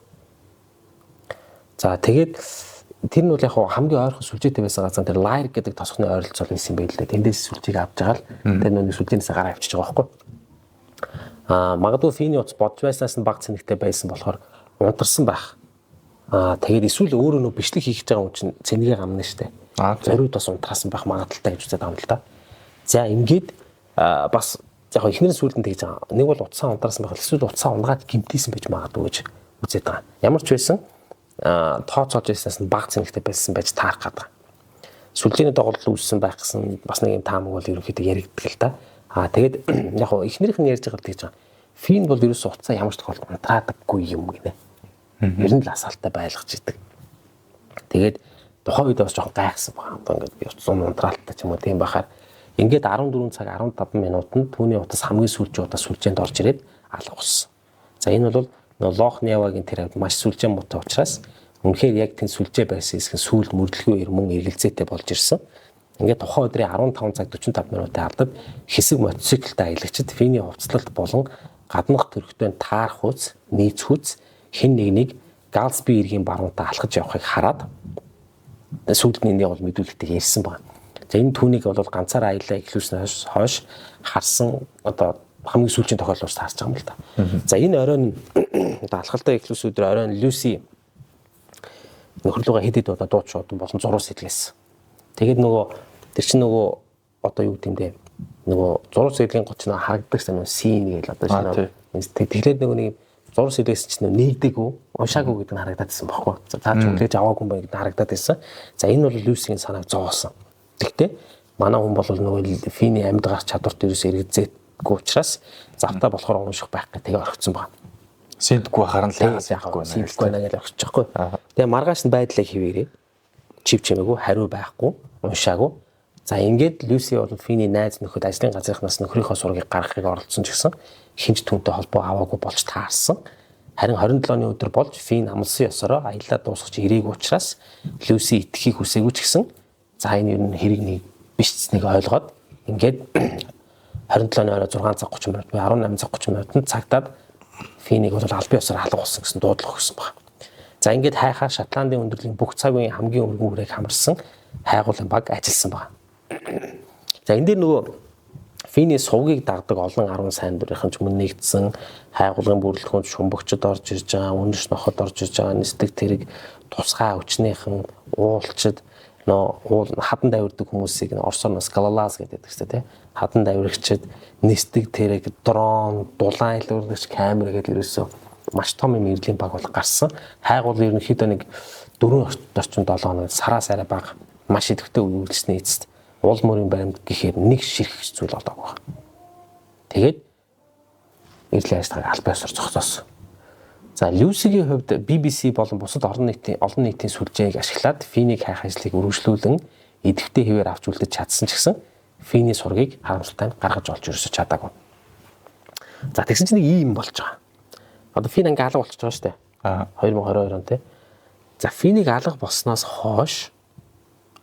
За тэгээд тэр нь бол яг хамгийн ойрхон сүлжээтэй байсан газар тэр Lyre гэдэг тосхны ойролцоол хийсэн байл л да. Тэндээс сүлжээг авч байгаа л тэр нүг сүлжээнээс гараа авчиж байгаа байхгүй. Магадгүй финий утас бодж байснаас нь баг цэнэгтэй байсан болохоор унтарсан байх. Тэгээд эсвэл өөрөө нөө бичлэг хийх гэж байгаа хүн чинь цэнэгээ гамна штэ. Зориуд бас унтраасан байх магадaltaй гэж үзээд байгаа юм л да. За ингээд бас яг ихнэрийн сүлдэнд тэгж байгаа. Нэг бол утсаа унтраасан байх, эсвэл утсаа унгаад гимтээсэн байж магадгүй гэж үзээд байгаа. Ямар ч байсан тооцоолж байснаас нь баг цэнэгтэй байсан байж таарах гэдэг. Сүлжээний доголдол үүссэн байх гэсэн бас нэг юм таамаг бол ерөнхийдөө яригддаг л да. Тэгээд яг ихнэрийнх нь ярьж байгаа л тэгж байгаа. Фин бол ерөөс утсаа ямар ч тохиолдолд унтраадаггүй юм гинэ. Ер нь л асаалтаа байлгаж идэг. Тэгээд тухайн үед бас жоохон гайхсан байна. Одоо ингээд би утас унтраалтаа ч юм уу тийм бахаар ингээд 14 цаг 15 минутанд түүний утас хамгийн сүүлчийн удаа сүлжээнд орж ирээд алга болсон. За энэ бол Лохнявагийн тэр маш сүлжээ муутай учраас үнэхээр яг тийм сүлжээ байсан хэсэг сүүл мөрдлөгөө ирмэн эргэлзээтэй болж ирсэн. Ингээд тухайн өдрийн 15 цаг 45 минутын алдад хэсэг мотоциклтай аялагчид Финий хувцлалт болон гаднах төрхтөнд таарх хүч, нийц хүч хэн нэг Галсби иргэн баруунтаа алхаж явахыг хараад сүүлд нь яг бол мэдүүлэгтэй ярьсан байна. За энэ түүнийг бол ганцаараа аялаа эхлүүлснээс хойш харсан одоо хамгийн сүүлийн тохиолдолд харж байгаа юм л да. За энэ оройн одоо алхалтаа эхлүүлсэн өдөр оройн Люси нөхөрлөгөө хэд одоо дууд шууд болон зураг сэтгэлээс. Тэгээд нөгөө тэр чинь нөгөө одоо юу гэмдэ нөгөө зураг сэтгэлийн гоч нэг харагддаг гэсэн син гээл одоо шинэ. Тэгэхээр нөгөө нэг зураг сэтгэлээс чинь нэгдэг үү уншаагүй гэдэг нь харагдаад байсан бохоо. За цааш үлээж аваагүй юм байна гэдэг нь харагдаад байсан. За энэ бол Люсигийн санааг зоолсон. Тэгтээ манай хүн бол нөгөө Финий амьд гарах чадварт ерөөсөө эргэзээгүй учраас завтаа болохоор унших байх гэх тэгээ орхицсон байна.
Синтгүй харан л
яахгүй байна гэж орхиж байгаа хгүй. Тэгээ маргааш нь байдлаа хിവэрээ. Чив чимээгүй хариу байхгүй уншаагүй. За ингээд Люси бол Финий найз нөхөд ажлын газрынхнаас нөхрийнхөө сургийг гаргахыг оролдсон ч гэсэн хинч түүнтэй холбоо аваагүй болж таарсан. Харин 27-ны өдөр болж Фин амлсан ёсороо аяллаа дуусгаж ирээг учраас Люси итгэхийг хүсээгүй ч гэсэн за энэ юу хэрэг нэг биш цэснийг ойлгоод ингээд 27-ны орой 6 цаг 30 минут буюу 18 цаг 30 минутанд цагтаад Финийг бол албан ёсоор алга болсон гэсэн дуудлага өгсөн байна. За ингээд хайхаар Шотландын өндөрлөгийн бүх цаг үеийн хамгийн өргөн хүрээг хамарсан хайгуулын баг ажилласан байна. За энэ дээр нөгөө Финий сувгийг дагдаг олон 10 сайн дурынхан ч мөн нэгдсэн хайгуулгын бүрэлдэхүүнд шумбагчд орж ирж байгаа, үнэш ноход орж ирж байгаа, нисдэг тэрэг тусгай өвчнийхэн уулчид нөө хадан давирдаг хүмүүсийг орсоор нас галалаас гэдэг хэвчээ тий хадан давирагчид нисдэг тэрэг дрон дулаан илүүргэж камер гэдэг ерөөсөө маш том юм иргэлийн баг бол гарсан. Хайгуул ерөнхийдөө нэг 4 орчим 7 хоног сараас арай бага маш идэвхтэй үйлчлэсний эцэст уул мөрийн баримт гэхээр нэг ширхэг зүйл болоог байна. Тэгээд иргэлийн ажиллагааг албан ёсоор зогсоосон. За Люсигийн хувьд BBC болон бусад олон нийтийн сүлжээг ашиглаад Финийг хайх ажлыг үргэлжлүүлэн идэвхтэй хэвээр авч үлдэж чадсан ч гэсэн Финий сургийг харамсалтай гаргаж олж ерөөсөж чадаагүй. За тэгсэн чинь нэг ийм болж байгаа. Одоо Фин ингээ алга болчихж байгаа шүү дээ. 2022 он тий. За Финийг алга болсноос хойш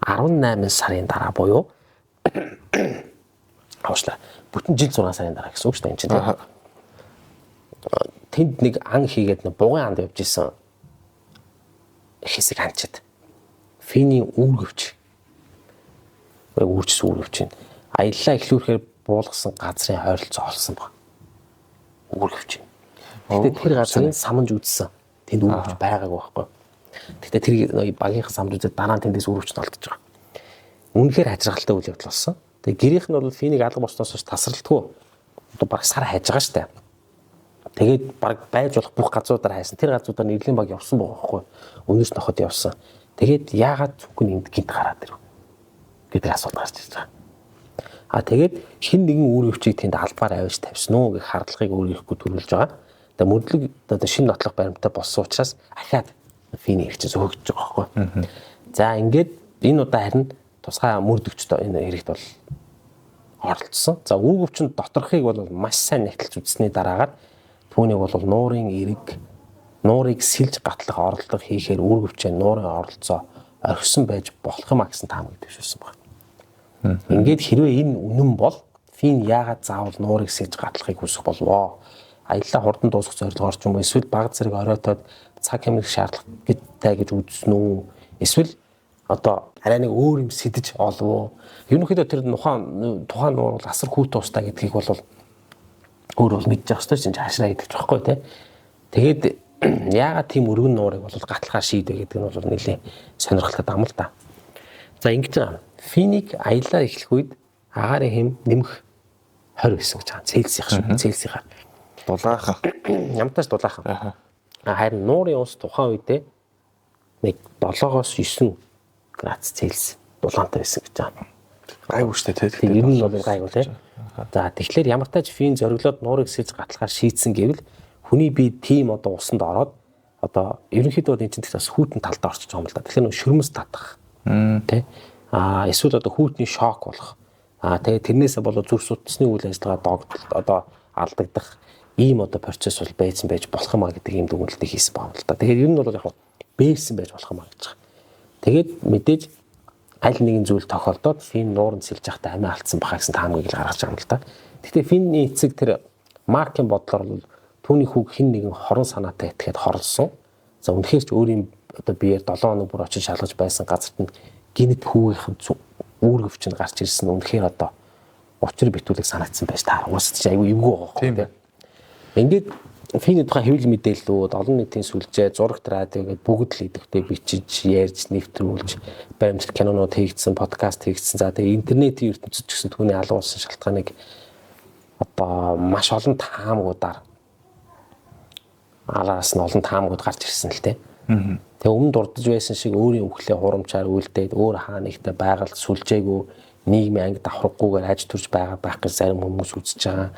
18 сарын дараа буюу хоошлаа. Бүтэн жил 6 сарын дараа гэсэн үг шүү дээ энэ чинь тий. Тэнд нэг ан хийгээд нэг буган анд явж исэн хэсэг анчид Финий үүргэвч нь аяллаа эхлүүлэхээр буулгасан газрын ойролцоо олсон баг. Үүргэвч. Гэтэ тэр газрын саманж үзсэн. Тэнд үүргэвч байгаагүй байхгүй. Гэтэ тэр багийнх самж үзээд дараа нь тэндээс үүргэвч олдож байгаа. Үнэхээр хажиргалтай үйл явдал болсон. Тэгээ гэрийнх нь бол Финийг алга болсноос хойш тасралтгүй одоо баг сар хайж байгаа штэ. Тэгээд баг байж болох бүх газруудаар хайсан. Тэр газруудаар нэрлийн баг явсан байгаа байхгүй. Өнөөс ноход явсан. Тэгээд яагаад зөвхөн энд гинт гараад ирв гэдэг асуулт гарч ирж байгаа. Тэгээд хэн нэгэн үүргэвчийг тэнд албаар авиж тавьсан уу гэх хардлагыг өөрөөрөхгүй төрүүлж байгаа. Тэгээд мөрдлөг одоо шинэ нотлох баримттай болсон учраас ахаад Финий хэрэгцээ зөөгдөж байгаа байхгүй. За ингээд энэ удаа харин тусгай мөрдөгчд энэ хэрэгт бол оролцсон. За үүргэвчэнд доторхыг бол маш сайн нэгтэлж үзсний дараагаар түүнийг бол нуурыг сэлж гатлах оролдлого хийхээр үүргэвчээ нуурын оролцоо орхисон байж болох юм а гэсэн таамаг дэвшүүлсэн байна. Ингээд хэрвээ энэ үнэн бол Фин яагаад заавал нуурыг сэлж гатлахыг хүсэх болов? Аяллаа хурдан дуусгах зорилгоор ч юм уу эсвэл баг зэрэг оройтоод цаг хэмнэх шаардлагатай гэж үзсэн үү? Эсвэл одоо арай нэг өөр юм сэтэж олов уу? Ерөнхийдөө тэр тухайн нуур асар хүүт тустай гэдгийг бол өөр бол мэдж явах ёстой чинь хашраа гэдэг ч байхгүй тий. Тэгээд яагаад тийм өргөн нуурыг бол гатлахаар шийдвэ гэдэг нь бол нэлээд сонирхолтой ам л да. За ингэж байгаа. Финийг аяллаа эхлэх үед агаарын хэм нэмэх 20 байсан гэж байгаа. Цельсийнх шүү. Цельсийнхаа.
Дулаахан.
Ямтаас дулаахан. Харин нуурын ус тухайн үедээ нэг 7-9 градус Цельс дулаантай байсан гэж байгаа.
Гайгүй штэ тий.
Ер нь бол гайгүй тий. За тэгэхээр ямар тач фин зориглоод нуурыг сэлж гатлахаар шийдсэн гэвэл хүний бие тийм одоо усанд ороод одоо ерөнхийдөө энэ чинь бас хүүтэн талдаа орчиж байгаа юм л да. Тэгэхээр нөх шөрмөс татах. Тий. Эсвэл одоо хүүтний шок болох. Тэгээ тэрнээсээ болоо зүрх судасны үйл ажиллагаа догтлолт одоо алдагдах ийм одоо процесс бол байж болох юмаа гэдэг ийм дүгнэлтийг хийсэн байна л да. Тэгэхээр ер нь бол яг бээсэн байж болох юмаа гэж байгаа. Тэгээд мэдээж аль нэгэн зүйл тохиолдоод фин нууранд сэлж явахдаа амиа алдсан баха гэсэн таамагийг л гаргаж байгаа юм л да. Гэхдээ финний эцэг тэр маркийн бодлоор бол түүний хүүг хин нэгэн хорон санаатай этгээд хорлсон. За үнэхээр ч өөрийн одоо биеэр 7 хоног бүр очиж шалгаж байсан газарт нь гинэт хүүгийнхэн үүргэвч нь гарч ирсэн нь үнэхээр одоо учир битүүлэг санагдсан байж таа. Уусч айгүй эвгүй байгаа юм. Ингээд финий тухай хэвлэл мэдээллүүд, олон нийтийн сүлжээ, зурагт радио гэдэг бүгд л идэвхтэй бичиж, ярьж, нэвтрүүлж, баримтат кинонууд хийгдсэн, подкаст хийгдсэн. За тэгээ интернетийн ертөнцид ч гэсэн түүний алуун улсын шалтгааныг одоо маш олон таамагуудаар араас нь олон таамагуд гарч ирсэн л те. Тэгээ өмнө дурдж байсан шиг өөрийн өвхлөө хурамчаар үлдээд өөр хаа нэгтэй байгальд сүлжээгүй нийгмийн анги давхраггүйгээр аж төрж байгаа байх гэж зарим хүмүүс үзэж байгаа.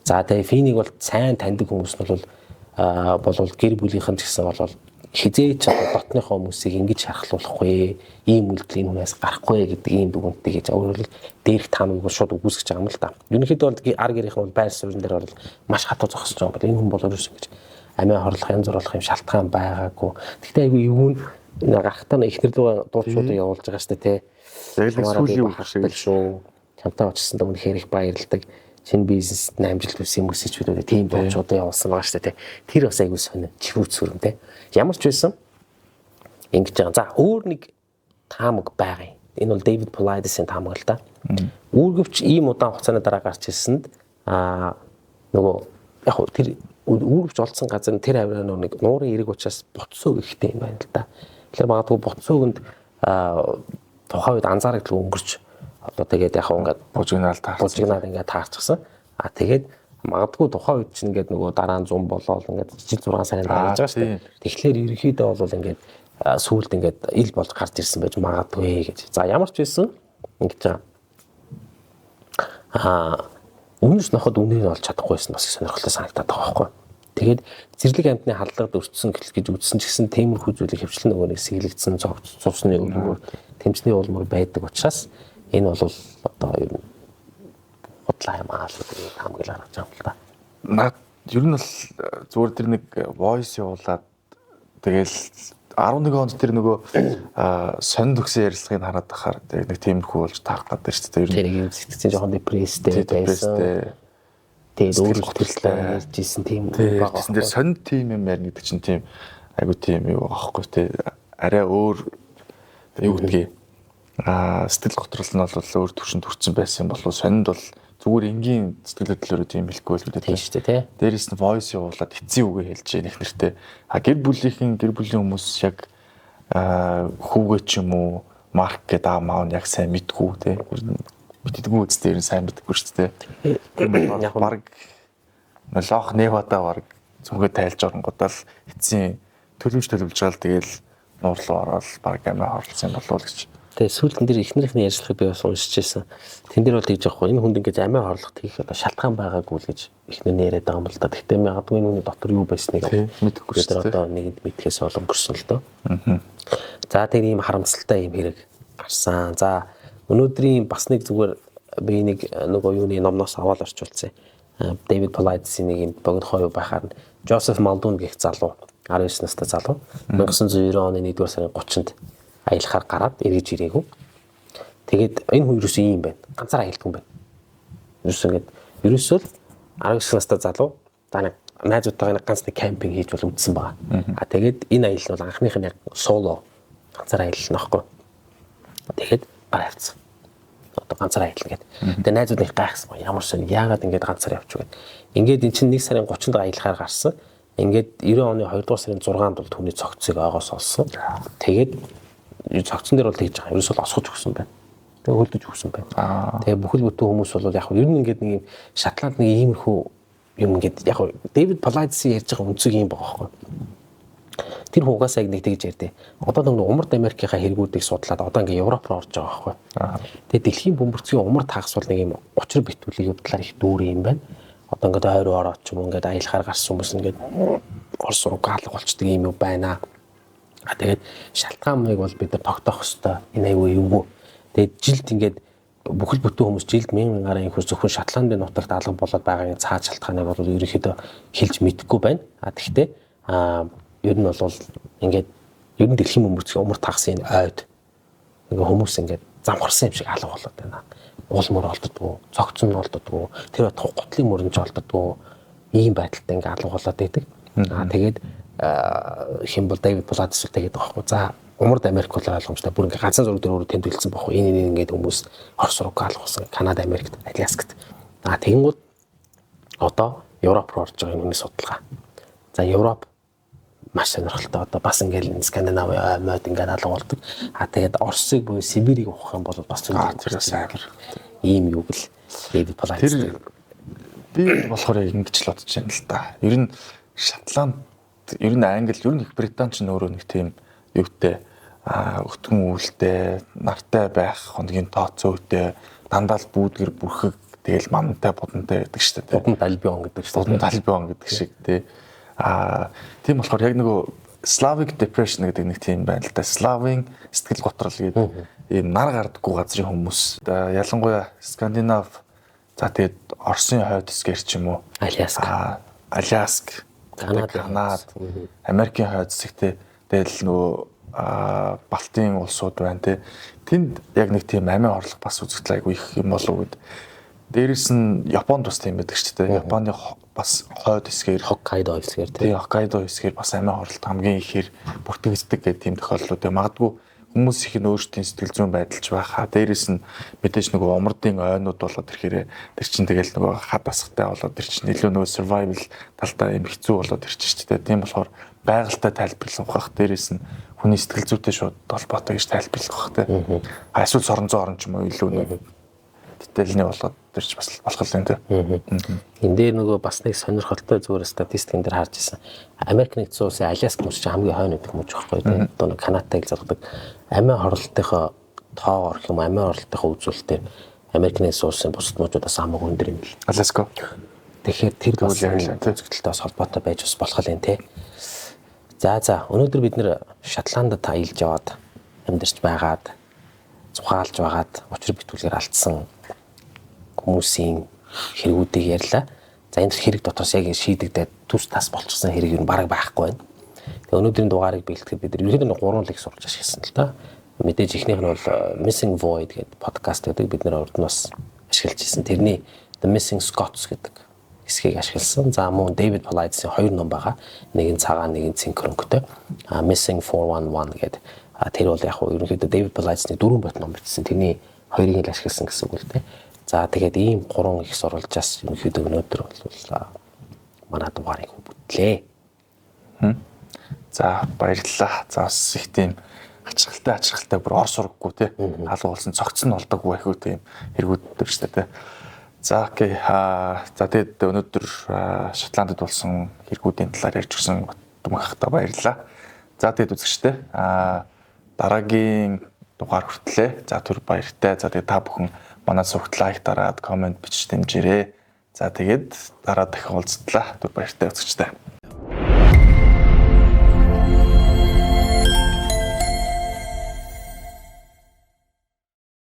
За тэгээ финийг бол сайн таньдаг хүмүүс нь бол гэр бүлийнхэн ч гэсэн бол хизээч дотныхоо хүмүүсийг ингэж шархлуулахгүй ийм үйлдэл энэ хүнээс гарахгүй гэдэг ийм дүгнэлтийг хийж өөрөөр дээрх таамагийг шууд үгүйсгэж байгаа юм л да. Ерөнхийдөө бол ар гэрийнхэн бол байр суурин дээр бол маш хатуу зогсож байгаа юм байна. Энэ хүн бол ерөөс ингэж амиа хорлох янз бүр болох юм шалтгаан байгаагүй. Гэхдээ айгүй юу энэ гарахтаа ихнэр рүү дуулчуудыг явуулж байгаа шүү дээ тий.
Яг л сүүлийн үг шиг
шүү. Чамтай очсон да үнэхээр их баярлалдаг. Шинэ бизнест амжилт хүссэн хүмүүсч бид тийм дуулчуудыг явуулсан байгаа шүү дээ тий. Тэр бас айгүй сонио чивүүц сүрэн тий. Ямар ч байсан ингэж байгаа. За өөр нэг таамаг байгаа юм. Энэ бол Дэвид Полайдисийн таамаг л да. Үүргэвч ийм удаан хугацааны дараа гарч ирсэнд нөгөө яг тэр үүргэвч олдсон газар нь тэр авираа нэг нуурын эрэг учраас буцсуу гэхтэй юм байна л да. Тэгэхээр магадгүй буцсууганд тухайн үед анзаарагдл өнгөрч одоо тэгээд яг ингээд бужигнаал ингээд таарчихсан. Тэгээд магадгүй тухайн үед чинь ингээд нөгөө дараа нь 100 болоод ингээд 6 сарын дараа гэж байгаа шүү дээ. Тэгэхээр ерөнхийдөө бол ингээд сүүлд ингээд ил болж гарч ирсэн байж магадгүй гэж. За ямар ч байсан ингэж байгаа. Өмнөс ноход үнээр нь олж чадахгүйсэн бас их сонирхолтой санагдаад байгаа байхгүй. Тэгээд зэрлэг амьтны халдлагад өртсөн гэж үзсэн ч гэсэн тиймэрхүү зүйлийг хөвчлэн нөгөө нэг сэглэгдсэн цувсны өвлөөр тэмцний улмөр байдаг учраас энэ бол одоо бодлоо юм аа л гэдэг таамаг л гаргаж байгаа юм л да.
Наад ер нь бол зүгээр тэр нэг voice явуулаад тэгэл 11 онд тэр нөгөө сонь төгсөн ярилцлагыг хараад байхаар нэг тиймэрхүү болж таарах гэдэг шүү дээ.
Тэр нэг сэтгцэн жоохон депресстэй байсан. Тэгээд өөр сэтгэлдээ ярьжсэн тийм
байгаа. Тэр сонь тим юм ярина гэдэг чинь тийм айгу тийм юу аахгүй те. Арай өөр юу гэдгийг сэтгэл готрол нь бол өөр төвшөнд хүрсэн байсан болов сонинд бол зүгээр энгийн сэтгэл хөдлөлөөр тийм хэлэхгүй л үү
тийм шүү дээ.
Дээрээс нь voice явуулаад эцсийн үгээ хэлж яах нэртэй. Гэр бүлийн хүмүүс яг хүүгээ ч юм уу марк гэдэг аав яг сайн мэдгүй те. Мэддэггүй үстэй ер нь сайн мэдгүй шүү дээ. Яг баг лох невада баг зүгээ тайлж оронгуудаа л эцсийн төлөвж байгаа л тэгэл нуурлуу ороод баг амиа хорлсон болов гэж.
Тэгээ сүүлд энэ ихнэрийнхний ярьцлагыг би бас уншиж байсан. Тэн дээр бол тэгж байгаа хгүй. Энэ хүнд ингэж амиа хорлох тийх шалтгаан байгаагүй л гэж ихнэр яриад байгаа юм л да. Гэхдээ магадгүй нүуний дотор юу байсныг
мэдхгүй шүү дээ.
Одоо нэгэнд мэдхээс бол өнгөрсөн л доо. За тэгээ ийм харамсалтай юм хэрэг гарсан. За өнөөдрийн бас нэг зүгээр би нэг нөгөө юуны номноос аваад орчуулсан. Дэвид Полайдисийн нэг юм богино юу байхаар Жозеф Малдун гэх залуу 19 настай залуу 1990 оны 1-р сарын 30-нд аялахаар гараад эргэж ирээгүй. Тэгээд энэ хүн юусэн юм байна. Ганцаар аялдсан байна. Ерөөсөө 19 настай залуу та нэг найзуудтайгаа ганц нэг кемпинг хийж бол үдсэн байгаа. Тэгээд энэ аялал бол анхных нь яг соло ганцаар аялал нөхгүй. Тэгээд гараавцсан. Одоо ганцаар аялал гэдэг. Тэгээд найзууд их гайхсан. Ямар сони яагаад ингэж ганцаар явчих вэ? Ингээд эн чинь 1 сарын 30-нд аялахаар гарсан. Ингээд 90 оны 2-р сарын 6-нд бол түүний цогцыг оогоос олсон. Тэгээд цогцсон дээр бол тэгж байгаа. Ерөөсөө осгож өгсөн байна. Тэгээ хөлдөж өгсөн байна. Тэгээ бүхэл бүтэн хүмүүс бол яг ер нь ингээд нэг Шотланд нэг иймэрхүү юм ингээд яг Дэвид Полайдис ярьж байгаа үнцэг юм байгаа байхгүй. Тэр хугасаа нэг тэгж ярьдээ. Одоо нэг Умард Америкийнхаа хэрэгүүдийг судлаад одоо ингээ Европ руу орж байгаа байхгүй. Тэгээ дэлхийн бөмбөрцгийн умард хагас бол нэг юм учир битүүлгийн талаар их дүүрэн юм байна. Одоо ингээд ойроо ороод ч юм ингээд аялахаар гарсан хүмүүс ингээд Орос руу гаалга болчдөг юм байна. Тэгээд шалтгаан маяг бол бид нар тогтоох ёстой. Энэ аюу эвгүй. Тэгээд жилд ингээд бүхэл бүтэн хүмүүс жилд 1000 гаруй инх зөвхөн Шотландын нутагт алга болоод байгаагийн цаад шалтгааныг бол ерөнхийдөө хэлж мэдэхгүй байна. Тэгэхдээ ер нь бол ингээд ер нь дэлхийн бөмбөрцгийн умард хагасын ойд ингээ хүмүүс ингээд замхарсан юм шиг алга болоод байна. Уулмөр олддгоо, цогцсон олддгоо, тэр готлын мөрөнж олддгоо ийм байдалтай ингээ алга болоод байдаг. Тэгээд хин бол Дэвид Палладис тэгээд байхгүй. За Умард Америк бол ойлгомжтой. Бүр ингээ ганцхан зураг дээр өөрөө тэмдэглэсэн байхгүй. Энэ ингээд хүмүүс Орос руу алга болсон. Канада, Америкт, Аляскт. Тэгэнгүүт одоо Европ руу орж байгаа юм судалгаа. За Европ маш сонирхолтой. Одоо бас ингээл Скандинавын мод ингээд алга болдог. Тэгээд Оросыг буюу Сибирийг ухах юм бол бас ийм юу гэл Дэвид Палладис.
Би болохоор ингэж л бодож байна л да. Ер нь Шотланд, ер нь Англи, ер нь Их Британь ч нөөрөө нэг тийм юутай өтгөн үйлтэй, нартай байх хоногийн тооцоо үедээ дандаа л бүүдгэр бүрхэг тэгэл мамтай будантай гэдэг шүү дээ.
Буданд альбион гэдэг шүү дээ.
Буданд альбион гэдэг шиг тий. Тийм болохоор яг нөгөө Slavic depression гэдэг нэг тийм байна л да. Славын сэтгэл готрол гэдэг ийм нар гардаггүй газрын хүмүүс. Ялангуяа Скандинав, за тэгээд Оросын хойд хэсгээр ч юм уу, Аляск, Канада, Америкийн хойд хэсэгтэй тэгэл нөгөө Балтийн улсууд байна тий. Тэнд яг нэг тийм амиа орлого бас үзэгдэл айгүй их юм болов уу гэд. Дээрээс нь Японд бас тийм байдаг шүү дээ. Японы бас хойд хэсгээр,
Хоккайдо хэсгээр
тий. Хоккайдо хэсгээр бас амиа орлолт хамгийн ихээр бүртгэгддэг гэдэг тийм тохиолдлууд. Магадгүй хүмүүс их нь өөрсдийн сэтгэл зүйн байдалч байхаа. Дээрээс нь мэдээж нөгөө умардын ойнууд болоод ирэхээр тэр чинь тэгэл нөгөө хад асахтай болоод тэр чинь илүү нөгөө survival талтай юм хэцүү болоод ирчих шүү дээ. Тийм болохоор байгальтай тайлбарлах бах. Дээрээс нь хүний сэтгэл зүйтэй шууд холбоотой гэж тайлбарлах бах тий. Эсвэл соронзон орон ч юм уу илүү нэг детальны болоод тэрч бас болох юм тий.
Энэ дээр нөгөө бас нэг сонирхолтой зүгээр статистикэн дээр харж ирсэн. Америк нэгдсэн улсын Аляск хүмүүс чинь хамгийн хойно гэдэг хүмүүс байхгүй тий. Одоо нэг Канадтай заргадаг амиа хорлолтынхоо тоогоор юм амиа хорлолтынхоо үзүүлэлтээр Америк нэгдсэн улсын бусад мужуудаас хамаагүй өндөр юм бэл.
Аляск.
Тэгэхээр тэр бас үзэгдэлтэй бас холбоотой байж бас болох юм тий. За өнөөдөр бид нэр Шотландд аялж яваад амьдарч байгаад зухаалж байгаад учир битүүлгээр алдсан хүмүүсийн хэрэгүүдийг ярьлаа. За энэ хэрэг дотроос яг шийдэгдээд төс тас болчихсон хэрэг юу бараг байхгүй байна. Тэгээ өнөөдрийн дугаарыг бэлтгэхэд бид ерөнхийдөө 3 лиг сурч ашигласан л да. Мэдээж ихнийх нь бол Missing Void гэдэг подкаст гэдэг бид нэр урд нь бас ашиглаж ирсэн. Тэрний The Missing Scots гэдэг хэсгийг ашигласан. За мөн Дэвид Палладисын 2 ном байгаа. Нэг нь цагаан, нэг нь цэнхэрөнгөтэй. Missing 411 гэдэг. Тэр бол яг хуу ерөнхийдөө Дэвид Палладисны 4 бот ном бичсэн. Тэрний 2-ыг л ашигласан гэсэн үг л дээ. За тэгээд ийм 3 их сурвалжаас ерөнхийдөө өнөөдөр бол манай дугаарыг хөтлөө. За баярлалаа. За бас их тийм ачаалттай бүр ор сургаггүй тий. Алга болсон цогцсон олдоггүй айхүү тийм хэрэгүүд төр шүү дээ тий. За окей. За тэгээд өнөөдөр Шотландд болсон хэрэгүүдийн талаар ярьж өгсөн Дүмхахтай баярлалаа. За тэгээд үзэгчтэй дараагийн дугаар хүртлээ. За түр баяртай. За тэгээд та бүхэн манай сувагт лайк дараад комент бичиж дэмжээрэй. За тэгээд дараа дахин уулзтлаа. Түр баяртай үзэгчтэй.